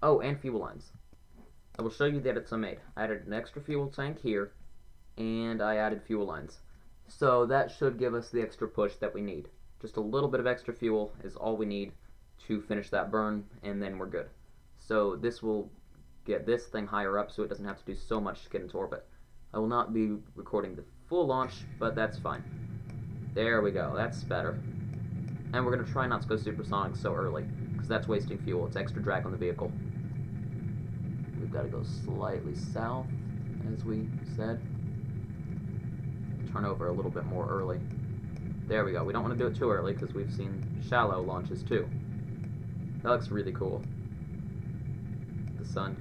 Oh, and fuel lines. I will show you the edits I made. I added an extra fuel tank here, and I added fuel lines. So that should give us the extra push that we need. Just a little bit of extra fuel is all we need to finish that burn, and then we're good. So this will get this thing higher up so it doesn't have to do so much to get into orbit. I will not be recording the full launch, but that's fine. There we go, that's better. And we're going to try not to go supersonic so early, because that's wasting fuel. It's extra drag on the vehicle. We've got to go slightly south, as we said. Turn over a little bit more early. There we go. We don't want to do it too early, because we've seen shallow launches too. That looks really cool. The sun.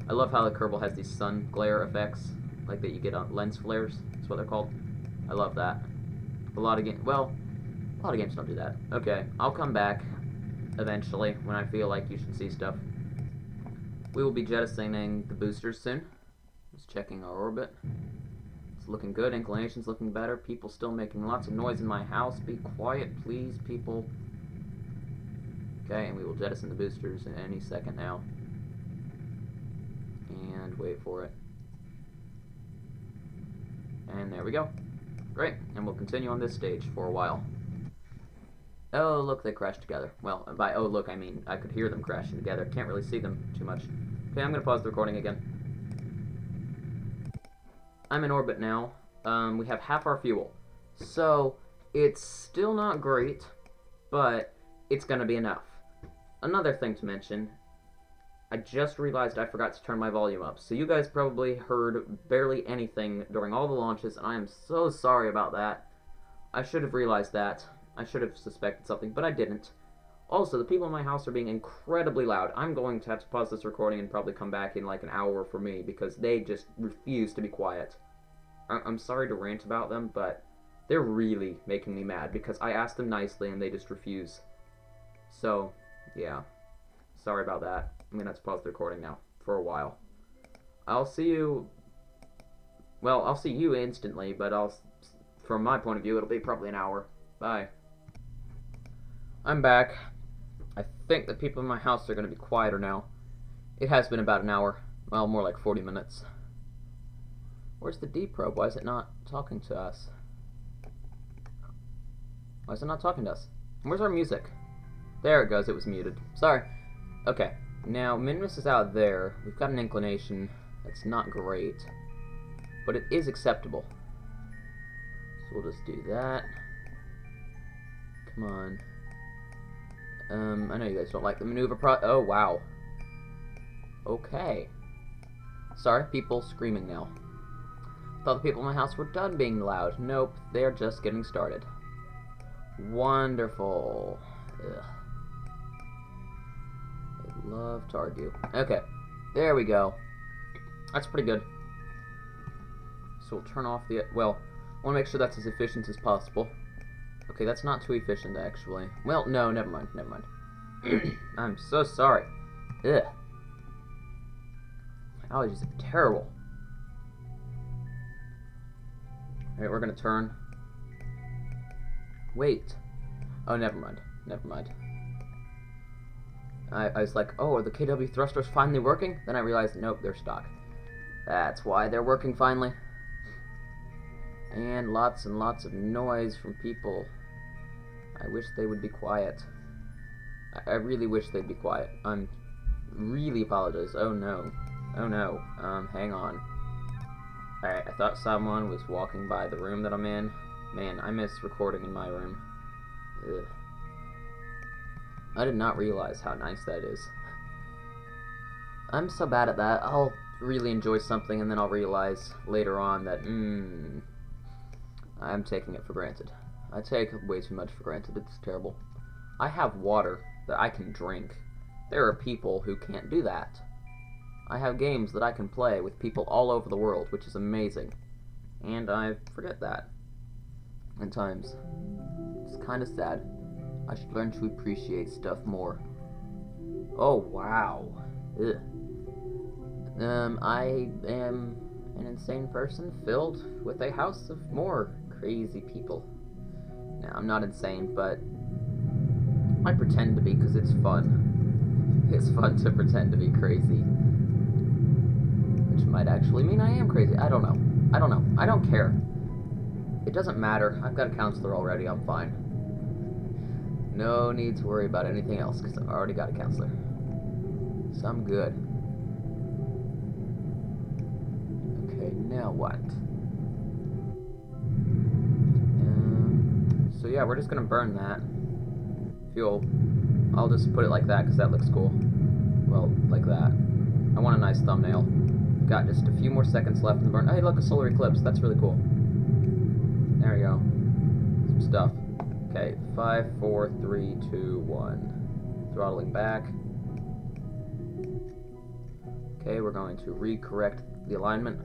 I love how the Kerbal has these sun glare effects, like that you get on lens flares. That's what they're called. I love that. A lot of games don't do that. Okay, I'll come back eventually when I feel like you should see stuff. We will be jettisoning the boosters soon. Just checking our orbit. It's looking good. Inclination's looking better. People still making lots of noise in my house. Be quiet, please, people. Okay, and we will jettison the boosters in any second now. And wait for it. And there we go. Great, and we'll continue on this stage for a while. Oh, look, they crashed together. Well, by oh, look, I mean I could hear them crashing together. Can't really see them too much. Okay, I'm going to pause the recording again. I'm in orbit now. We have half our fuel. So, it's still not great, but it's going to be enough. Another thing to mention, I just realized I forgot to turn my volume up. So you guys probably heard barely anything during all the launches, and I am so sorry about that. I should have realized that. I should have suspected something, but I didn't. Also, the people in my house are being incredibly loud. I'm going to have to pause this recording and probably come back in like an hour for me, because they just refuse to be quiet. I'm sorry to rant about them, but they're really making me mad, because I asked them nicely and they just refuse. So, yeah. Sorry about that. I'm going to have to pause the recording now for a while. I'll see you instantly, but from my point of view, it'll be probably an hour. Bye. I'm back. I think the people in my house are going to be quieter now. It has been about an hour. Well, more like 40 minutes. Where's the D probe? Why is it not talking to us? Why is it not talking to us? Where's our music? There it goes. It was muted. Sorry. Okay. Now, Minmus is out there. We've got an inclination. That's not great. But it is acceptable. So we'll just do that. Come on. I know you guys don't like the maneuver oh, wow. Okay. Sorry, people screaming now. Thought the people in my house were done being loud. Nope, they're just getting started. Wonderful. Ugh. They love to argue. Okay, there we go. That's pretty good. So we'll turn off the... Well, I want to make sure that's as efficient as possible. Okay, that's not too efficient, actually. Well, no, never mind, never mind. I'm so sorry. Ugh. Allergies are terrible. Alright, we're gonna turn. Wait. Oh, never mind. Never mind. I was like, oh, are the KW thrusters finally working? Then I realized, nope, they're stock. That's why they're working finally. And lots of noise from people. I wish they would be quiet. I really wish they'd be quiet. I'm really apologize. Oh no. Oh no. Hang on. Alright, I thought someone was walking by the room that I'm in. Man, I miss recording in my room. Ugh. I did not realize how nice that is. I'm so bad at that. I'll really enjoy something and then I'll realize later on that, I'm taking it for granted. I take way too much for granted. It's terrible. I have water that I can drink. There are people who can't do that. I have games that I can play with people all over the world, which is amazing. And I forget that. At times. It's kind of sad. I should learn to appreciate stuff more. Oh, wow. Ugh. I am an insane person filled with a house of more crazy people. Now, I'm not insane, but I pretend to be because it's fun. It's fun to pretend to be crazy. Which might actually mean I am crazy. I don't know. I don't know. I don't care. It doesn't matter. I've got a counselor already. I'm fine. No need to worry about anything else because I've already got a counselor. So I'm good. Okay, now what? So yeah, we're just gonna burn that fuel. I'll just put it like that because that looks cool. Well, like that. I want a nice thumbnail. Got just a few more seconds left in the burn. Hey, look, a solar eclipse. That's really cool. There we go. Some stuff. Okay, 5, 4, 3, 2, 1. Throttling back. Okay, we're going to recorrect the alignment.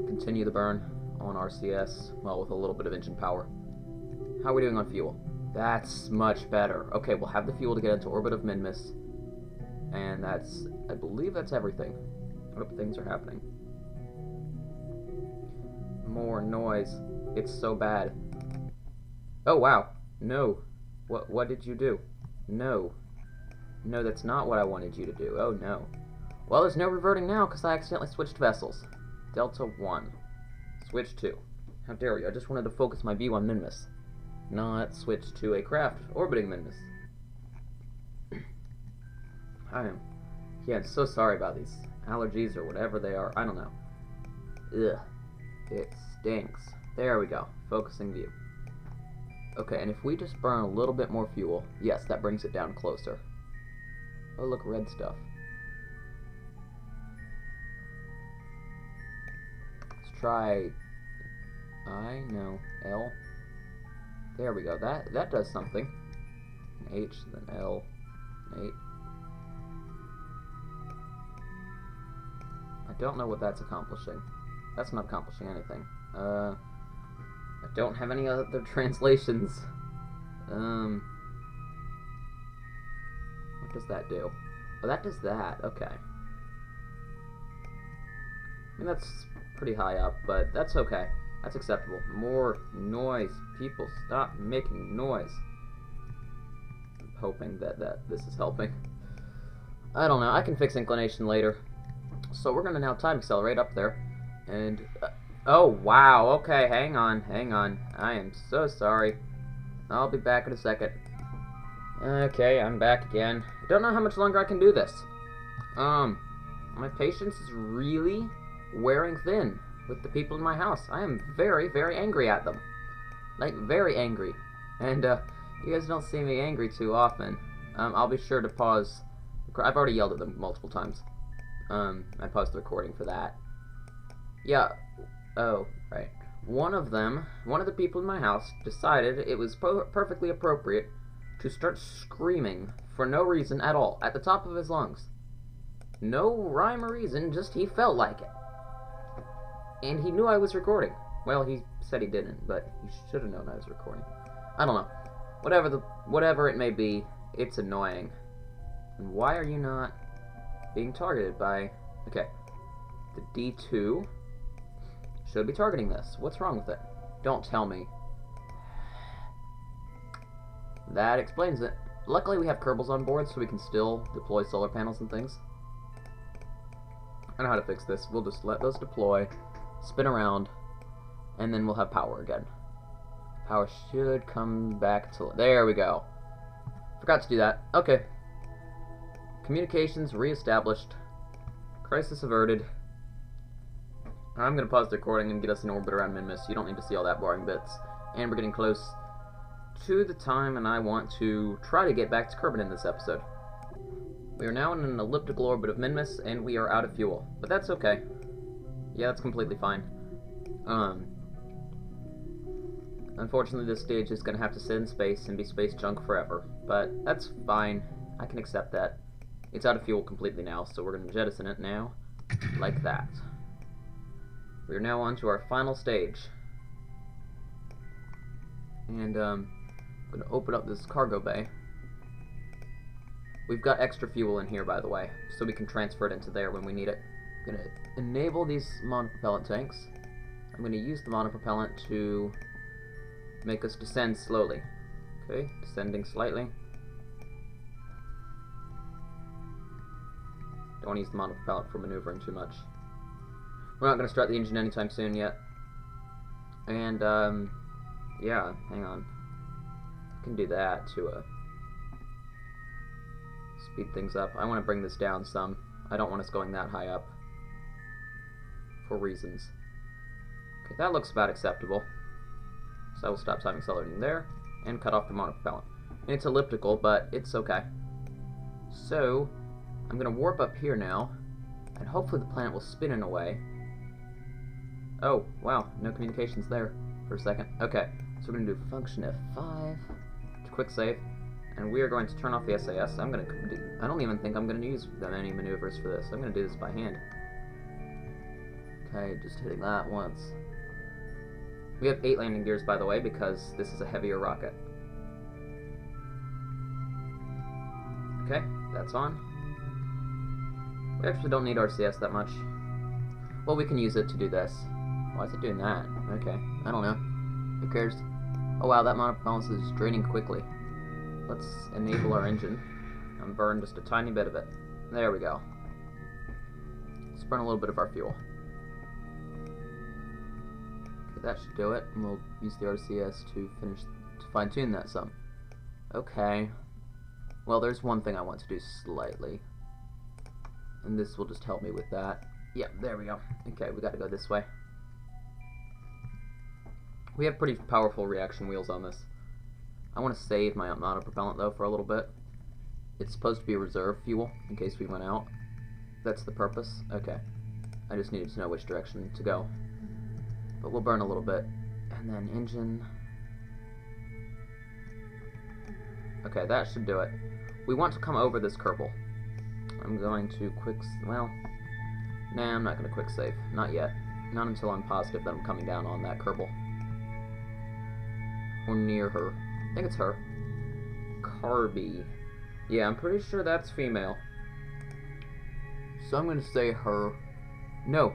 Continue the burn on RCS, well, with a little bit of engine power. How are we doing on fuel? That's much better. Okay, we'll have the fuel to get into orbit of Minmus. And that's, I believe that's everything. I hope things are happening. More noise. It's so bad. Oh, wow. No. What did you do? No. No, that's not what I wanted you to do. Oh, no. Well, there's no reverting now because I accidentally switched vessels. Delta 1. Switch 2. How dare you? I just wanted to focus my view on Minmus. Not switch to a craft orbiting Minmus. I'm so sorry about these allergies or whatever they are. I don't know. Ugh. It stinks. There we go. Focusing view. Okay, and if we just burn a little bit more fuel, yes, that brings it down closer. Oh, look, red stuff. Let's try I, no, L. There we go. That does something. An H, then L, an 8. I don't know what that's accomplishing. That's not accomplishing anything. I don't have any other translations. What does that do? Oh, that does that. Okay. I mean, that's pretty high up, but that's okay. That's acceptable. More noise. People, stop making noise. hoping that this is helping. I don't know. I can fix inclination later. So we're going to now time accelerate up there. And, oh, wow. Okay, hang on. I am so sorry. I'll be back in a second. Okay, I'm back again. I don't know how much longer I can do this. My patience is really wearing thin with the people in my house. I am very, very angry at them. Like, very angry. And, you guys don't see me angry too often. I'll be sure to pause. I've already yelled at them multiple times. I paused the recording for that. Yeah. Oh, right. One of the people in my house decided it was perfectly appropriate to start screaming for no reason at all, at the top of his lungs. No rhyme or reason, just he felt like it. And he knew I was recording. Well, he said he didn't, but he should have known I was recording. I don't know. Whatever it may be, it's annoying. And why are you not being targeted by... Okay. The D2 should be targeting this. What's wrong with it? Don't tell me. That explains it. Luckily we have Kerbals on board, so we can still deploy solar panels and things. I know how to fix this. We'll just let those deploy, spin around, and then we'll have power again. Power should come back to... There we go. Forgot to do that. Okay. Communications reestablished. Crisis averted. I'm going to pause the recording and get us in orbit around Minmus. You don't need to see all that boring bits. And we're getting close to the time, and I want to try to get back to Kerbal in this episode. We are now in an elliptical orbit of Minmus, and we are out of fuel. But that's okay. Yeah, that's completely fine. Unfortunately, this stage is going to have to sit in space and be space junk forever. But that's fine. I can accept that. It's out of fuel completely now, so we're going to jettison it now, like that. We are now on to our final stage. And, I'm going to open up this cargo bay. We've got extra fuel in here, by the way, so we can transfer it into there when we need it. I'm going to enable these monopropellant tanks. I'm going to use the monopropellant to make us descend slowly. Okay, descending slightly. Don't want to use the monopropellant for maneuvering too much. We're not going to start the engine anytime soon yet. And, yeah, hang on. I can do that to, speed things up. I want to bring this down some. I don't want us going that high up. For reasons. Okay, that looks about acceptable. So I will stop time accelerating there, and cut off the monopropellant. And it's elliptical, but it's okay. So, I'm going to warp up here now, and hopefully the planet will spin in a way. Oh, wow, no communications there for a second. Okay, so we're going to do function F5 to quick save, and we are going to turn off the SAS. I don't even think I'm going to use that many maneuvers for this. I'm going to do this by hand. Okay, just hitting that once. We have 8 landing gears, by the way, because this is a heavier rocket. Okay, that's on. We actually don't need RCS that much. Well, we can use it to do this. Why is it doing that? Okay, I don't know. Who cares? Oh wow, that monopropellant is draining quickly. Let's enable our engine and burn just a tiny bit of it. There we go. Let's burn a little bit of our fuel. Okay, that should do it, and we'll use the RCS to fine-tune that some. Okay. Well, there's one thing I want to do slightly. And this will just help me with that. Yeah, there we go. Okay, we gotta go this way. We have pretty powerful reaction wheels on this. I want to save my monopropellant, though, for a little bit. It's supposed to be reserve fuel, in case we run out. That's the purpose? Okay. I just needed to know which direction to go. But we'll burn a little bit. And then engine... Okay, that should do it. We want to come over this Kerbal. I'm going to well, nah, I'm not going to quick save. Not yet. Not until I'm positive that I'm coming down on that Kerbal. Or near her. I think it's her. Kerbal. Yeah, I'm pretty sure that's female. So I'm going to say her. No.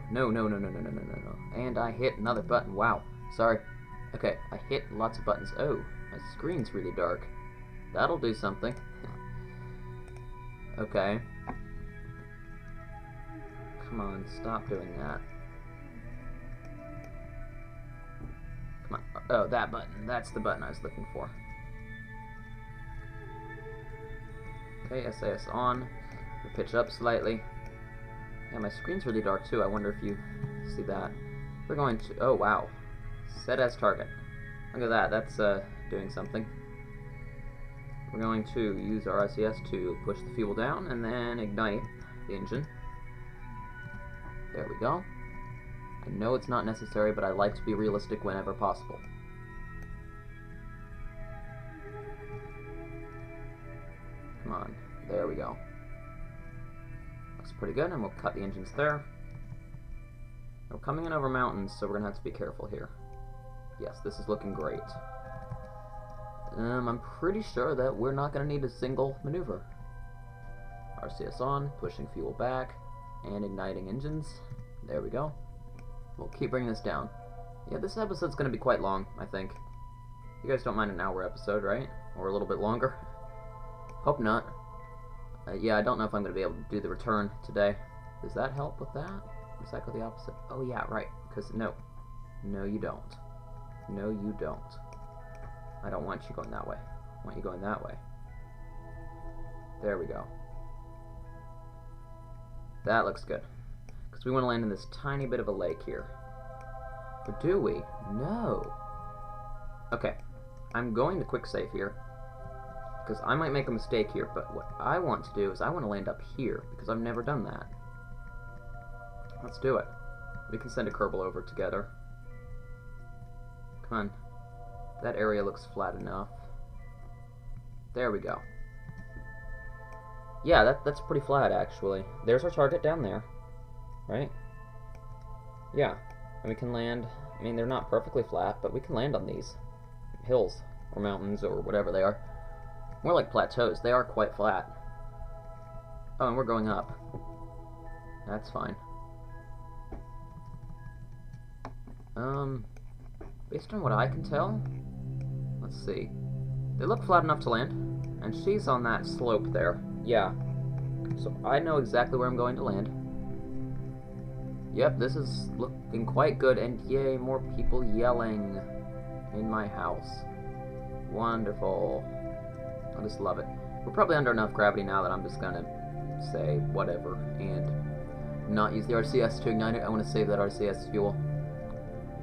And I hit another button. Wow. Sorry. Okay, I hit lots of buttons. Oh, my screen's really dark. That'll do something. Okay. Come on, stop doing that. Come on. Oh, that button. That's the button I was looking for. Okay, SAS on. We pitch up slightly. Yeah, my screen's really dark too. I wonder if you see that. We're going to... Oh, wow. Set as target. Look at that. That's doing something. We're going to use our RCS to push the fuel down and then ignite the engine. There we go. I know it's not necessary, but I like to be realistic whenever possible. Come on. There we go. Looks pretty good, and we'll cut the engines there. We're coming in over mountains, so we're going to have to be careful here. Yes, this is looking great. I'm pretty sure that we're not going to need a single maneuver. RCS on, pushing fuel back, and igniting engines. There we go. We'll keep bringing this down. Yeah, this episode's going to be quite long, I think. You guys don't mind an hour episode, right? Or a little bit longer? Hope not. Yeah, I don't know if I'm going to be able to do the return today. Does that help with that? Does that go the opposite? Oh yeah, right. Because, no. No, you don't. No, you don't. I don't want you going that way. I want you going that way. There we go. That looks good. Because we want to land in this tiny bit of a lake here. Or do we? No. Okay. I'm going to quick save here. Because I might make a mistake here, but what I want to do is I want to land up here, because I've never done that. Let's do it. We can send a Kerbal over together. Come on. That area looks flat enough. There we go. Yeah, that's pretty flat, actually. There's our target down there. Right? Yeah. And we can land... I mean, they're not perfectly flat, but we can land on these hills, or mountains, or whatever they are. More like plateaus. They are quite flat. Oh, and we're going up. That's fine. Based on what I can tell, let's see. They look flat enough to land, and she's on that slope there. Yeah. So I know exactly where I'm going to land. Yep, this is looking quite good, and yay, more people yelling in my house. Wonderful. I just love it. We're probably under enough gravity now that I'm just gonna say whatever and not use the RCS to ignite it. I want to save that RCS fuel.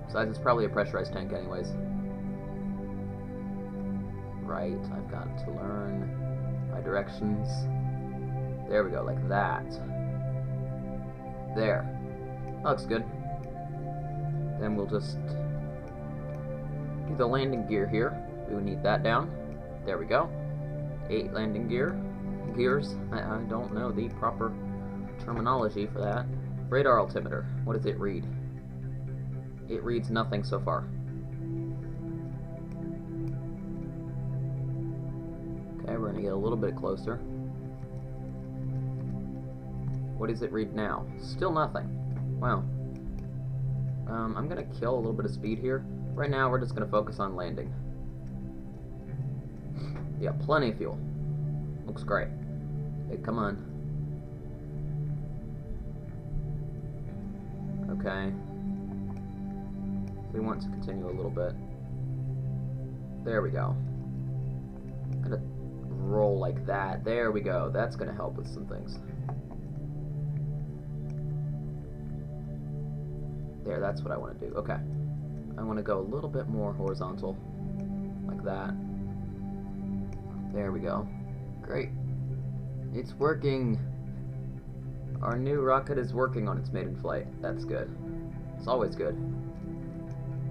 Besides, it's probably a pressurized tank anyways. Right, I've got to learn my directions. There we go, like that. There. That looks good. Then we'll just do the landing gear here. We would need that down. There we go. 8 landing gears. I don't know the proper terminology for that. Radar altimeter. What does it read? It reads nothing so far. Okay, we're gonna get a little bit closer. What does it read now? Still nothing. Wow. I'm gonna kill a little bit of speed here. Right now, we're just gonna focus on landing. Yeah, plenty of fuel. Looks great. Hey, come on. Okay. We want to continue a little bit. There we go. I'm gonna roll like that. There we go. That's gonna help with some things. There, that's what I want to do. Okay. I want to go a little bit more horizontal. Like that. There we go. Great. It's working. Our new rocket is working on its maiden flight. That's good. It's always good.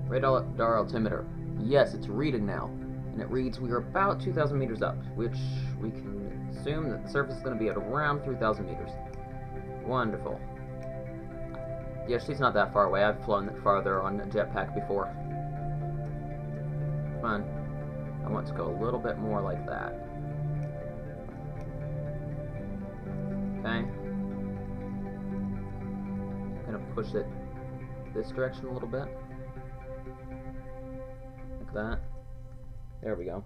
Radar altimeter. Yes, it's reading now. And it reads we are about 2,000 meters up, which we can assume that the surface is going to be at around 3,000 meters. Wonderful. Yeah, she's not that far away. I've flown farther on a jetpack before. Come on. I want to go a little bit more like that. Okay. I'm gonna push it this direction a little bit. Like that. There we go.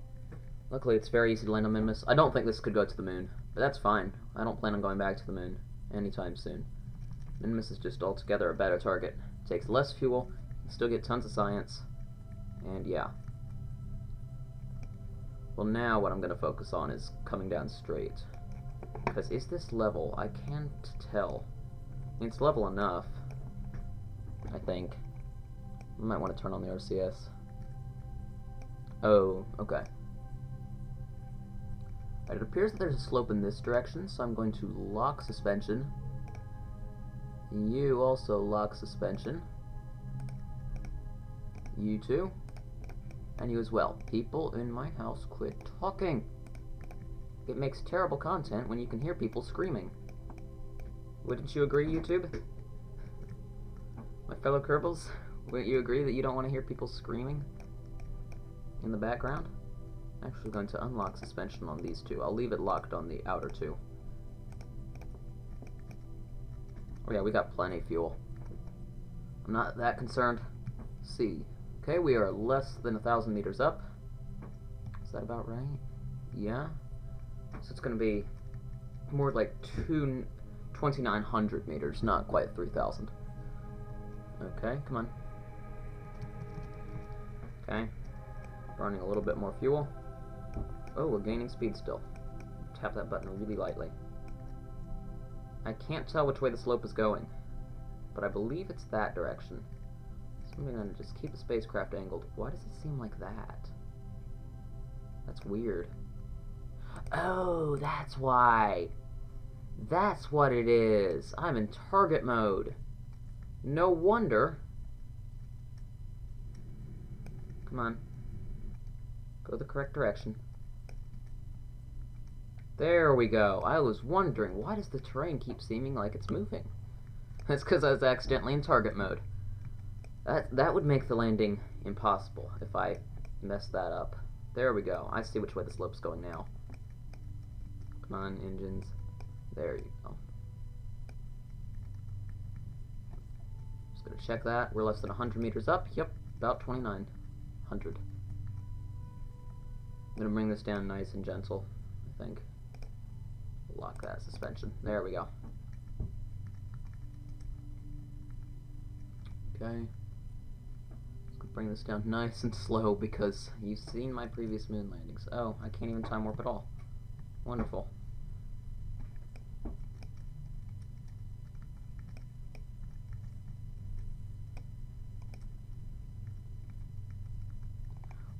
Luckily, it's very easy to land on Minmus. I don't think this could go to the moon, but that's fine. I don't plan on going back to the moon anytime soon. Minmus is just altogether a better target. It takes less fuel, you still get tons of science, and yeah. Well, now what I'm going to focus on is coming down straight. Because is this level? I can't tell. I mean, it's level enough, I think. I might want to turn on the RCS. Oh, okay. It appears that there's a slope in this direction, so I'm going to lock suspension. You also lock suspension. You too. And you as well. People in my house, quit talking. It makes terrible content when you can hear people screaming. Wouldn't you agree, YouTube? My fellow Kerbals, wouldn't you agree that you don't want to hear people screaming in the background? I'm actually going to unlock suspension on these two. I'll leave it locked on the outer two. Oh yeah, we got plenty of fuel. I'm not that concerned. See. Okay, we are less than 1,000 meters up. Is that about right? Yeah. So it's going to be more like 2,900 meters, not quite 3,000. Okay, come on. Okay. Burning a little bit more fuel. Oh, we're gaining speed still. Tap that button really lightly. I can't tell which way the slope is going, but I believe it's that direction. So I'm going to just keep the spacecraft angled. Why does it seem like that? That's weird. Oh, that's why. That's what it is. I'm in target mode. No wonder. Come on. Go the correct direction. There we go. I was wondering, why does the terrain keep seeming like it's moving? That's because I was accidentally in target mode. That would make the landing impossible if I messed that up. There we go. I see which way the slope's going now. Come on, engines. There you go. Just gonna check that. We're less than 100 meters up. Yep, about 2,900. I'm gonna bring this down nice and gentle, I think. Lock that suspension. There we go. Okay. Let's go bring this down nice and slow because you've seen my previous moon landings. Oh, I can't even time warp at all. Wonderful.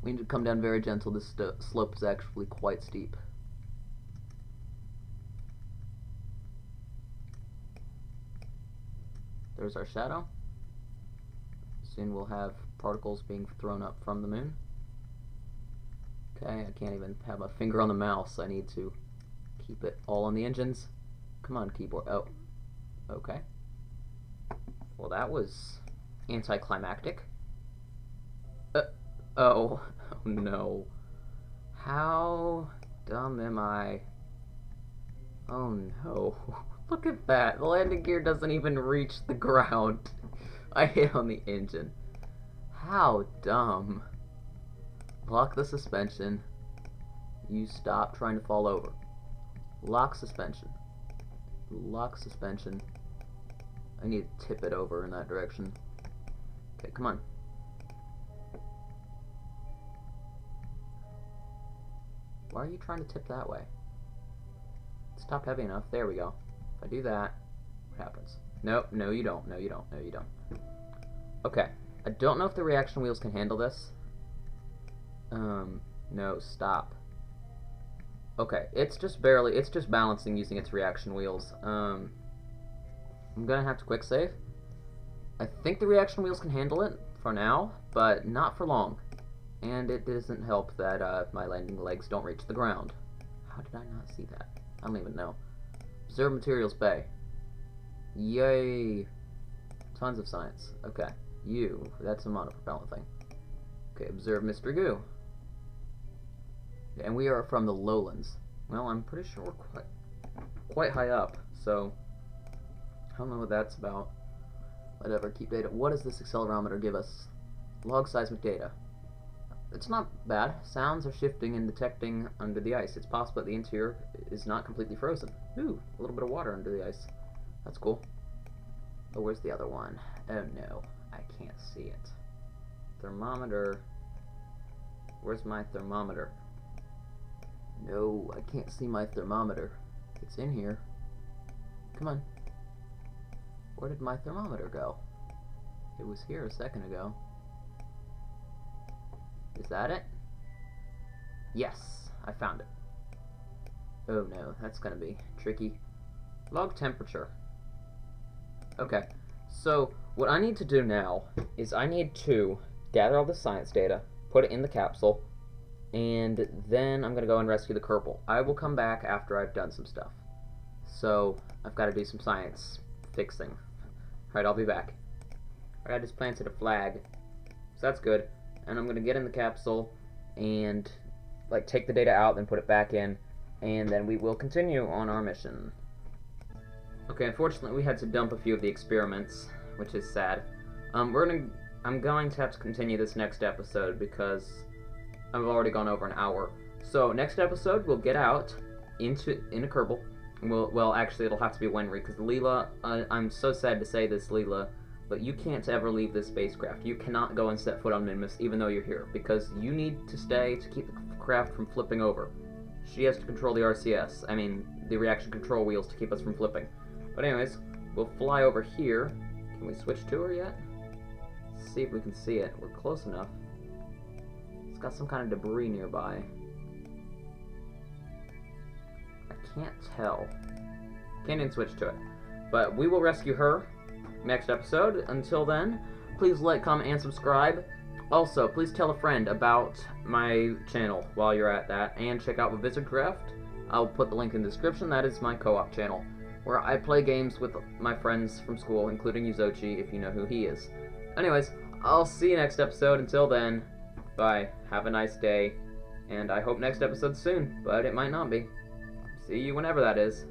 We need to come down very gentle. This slope is actually quite steep. There's our shadow. Soon we'll have particles being thrown up from the moon. Okay, I can't even have a finger on the mouse. I need to keep it all on the engines. Come on, keyboard. Oh, okay. Well, that was anticlimactic. Oh no. How dumb am I? Oh no. Look at that. The landing gear doesn't even reach the ground. I hit on the engine. How dumb. Lock the suspension. You stop trying to fall over. Lock suspension. Lock suspension. I need to tip it over in that direction. Okay, come on. Why are you trying to tip that way? It's not heavy enough. There we go. If I do that, what happens? Nope, no you don't. No you don't. No you don't. Okay. I don't know if the reaction wheels can handle this. No, stop. Okay, it's just balancing using its reaction wheels. I'm gonna have to quick save. I think the reaction wheels can handle it for now, but not for long. And it doesn't help that my landing legs don't reach the ground. How did I not see that? I don't even know. Observe materials bay. Yay! Tons of science. Okay. That's a monopropellant thing. Okay, observe mystery goo. And we are from the lowlands. Well, I'm pretty sure we're quite high up, so I don't know what that's about. Whatever, keep data. What does this accelerometer give us? Log seismic data. It's not bad. Sounds are shifting and detecting under the ice. It's possible that the interior is not completely frozen. Ooh, a little bit of water under the ice. That's cool. Oh, where's the other one? Oh no, I can't see it. Thermometer. Where's my thermometer? No, I can't see my thermometer. It's in here. Come on. Where did my thermometer go? It was here a second ago. Is that it? Yes, I found it. Oh no, that's gonna be tricky. Log temperature. Okay, so what I need to do now is I need to gather all the science data, put it in the capsule, and then I'm gonna go and rescue the Kerbal. I will come back after I've done some stuff. So I've got to do some science fixing. Alright, I'll be back. Alright, I just planted a flag, so that's good. And I'm gonna get in the capsule and like take the data out, then put it back in, and then we will continue on our mission. Okay, unfortunately we had to dump a few of the experiments, which is sad. I'm going to have to continue this next episode because I've already gone over an hour. So next episode we'll get out in a Kerbal. Well, actually it'll have to be Wenry because Leela. I'm so sad to say this, Leela, but you can't ever leave this spacecraft. You cannot go and set foot on Minmus even though you're here, because you need to stay to keep the craft from flipping over. She has to control the RCS, I mean the reaction control wheels, to keep us from flipping. But anyways, we'll fly over here. Can we switch to her yet? Let's see if we can see it. We're close enough. It's got some kind of debris nearby. I can't tell. Can't even switch to it. But we will rescue her next episode. Until then, please like, comment, and subscribe. Also, please tell a friend about my channel while you're at that, and check out the Wizardcraft. I'll put the link in the description. That is my co-op channel, where I play games with my friends from school, including Yuzochi, if you know who he is. Anyways, I'll see you next episode. Until then, bye. Have a nice day, and I hope next episode's soon, but it might not be. See you whenever that is.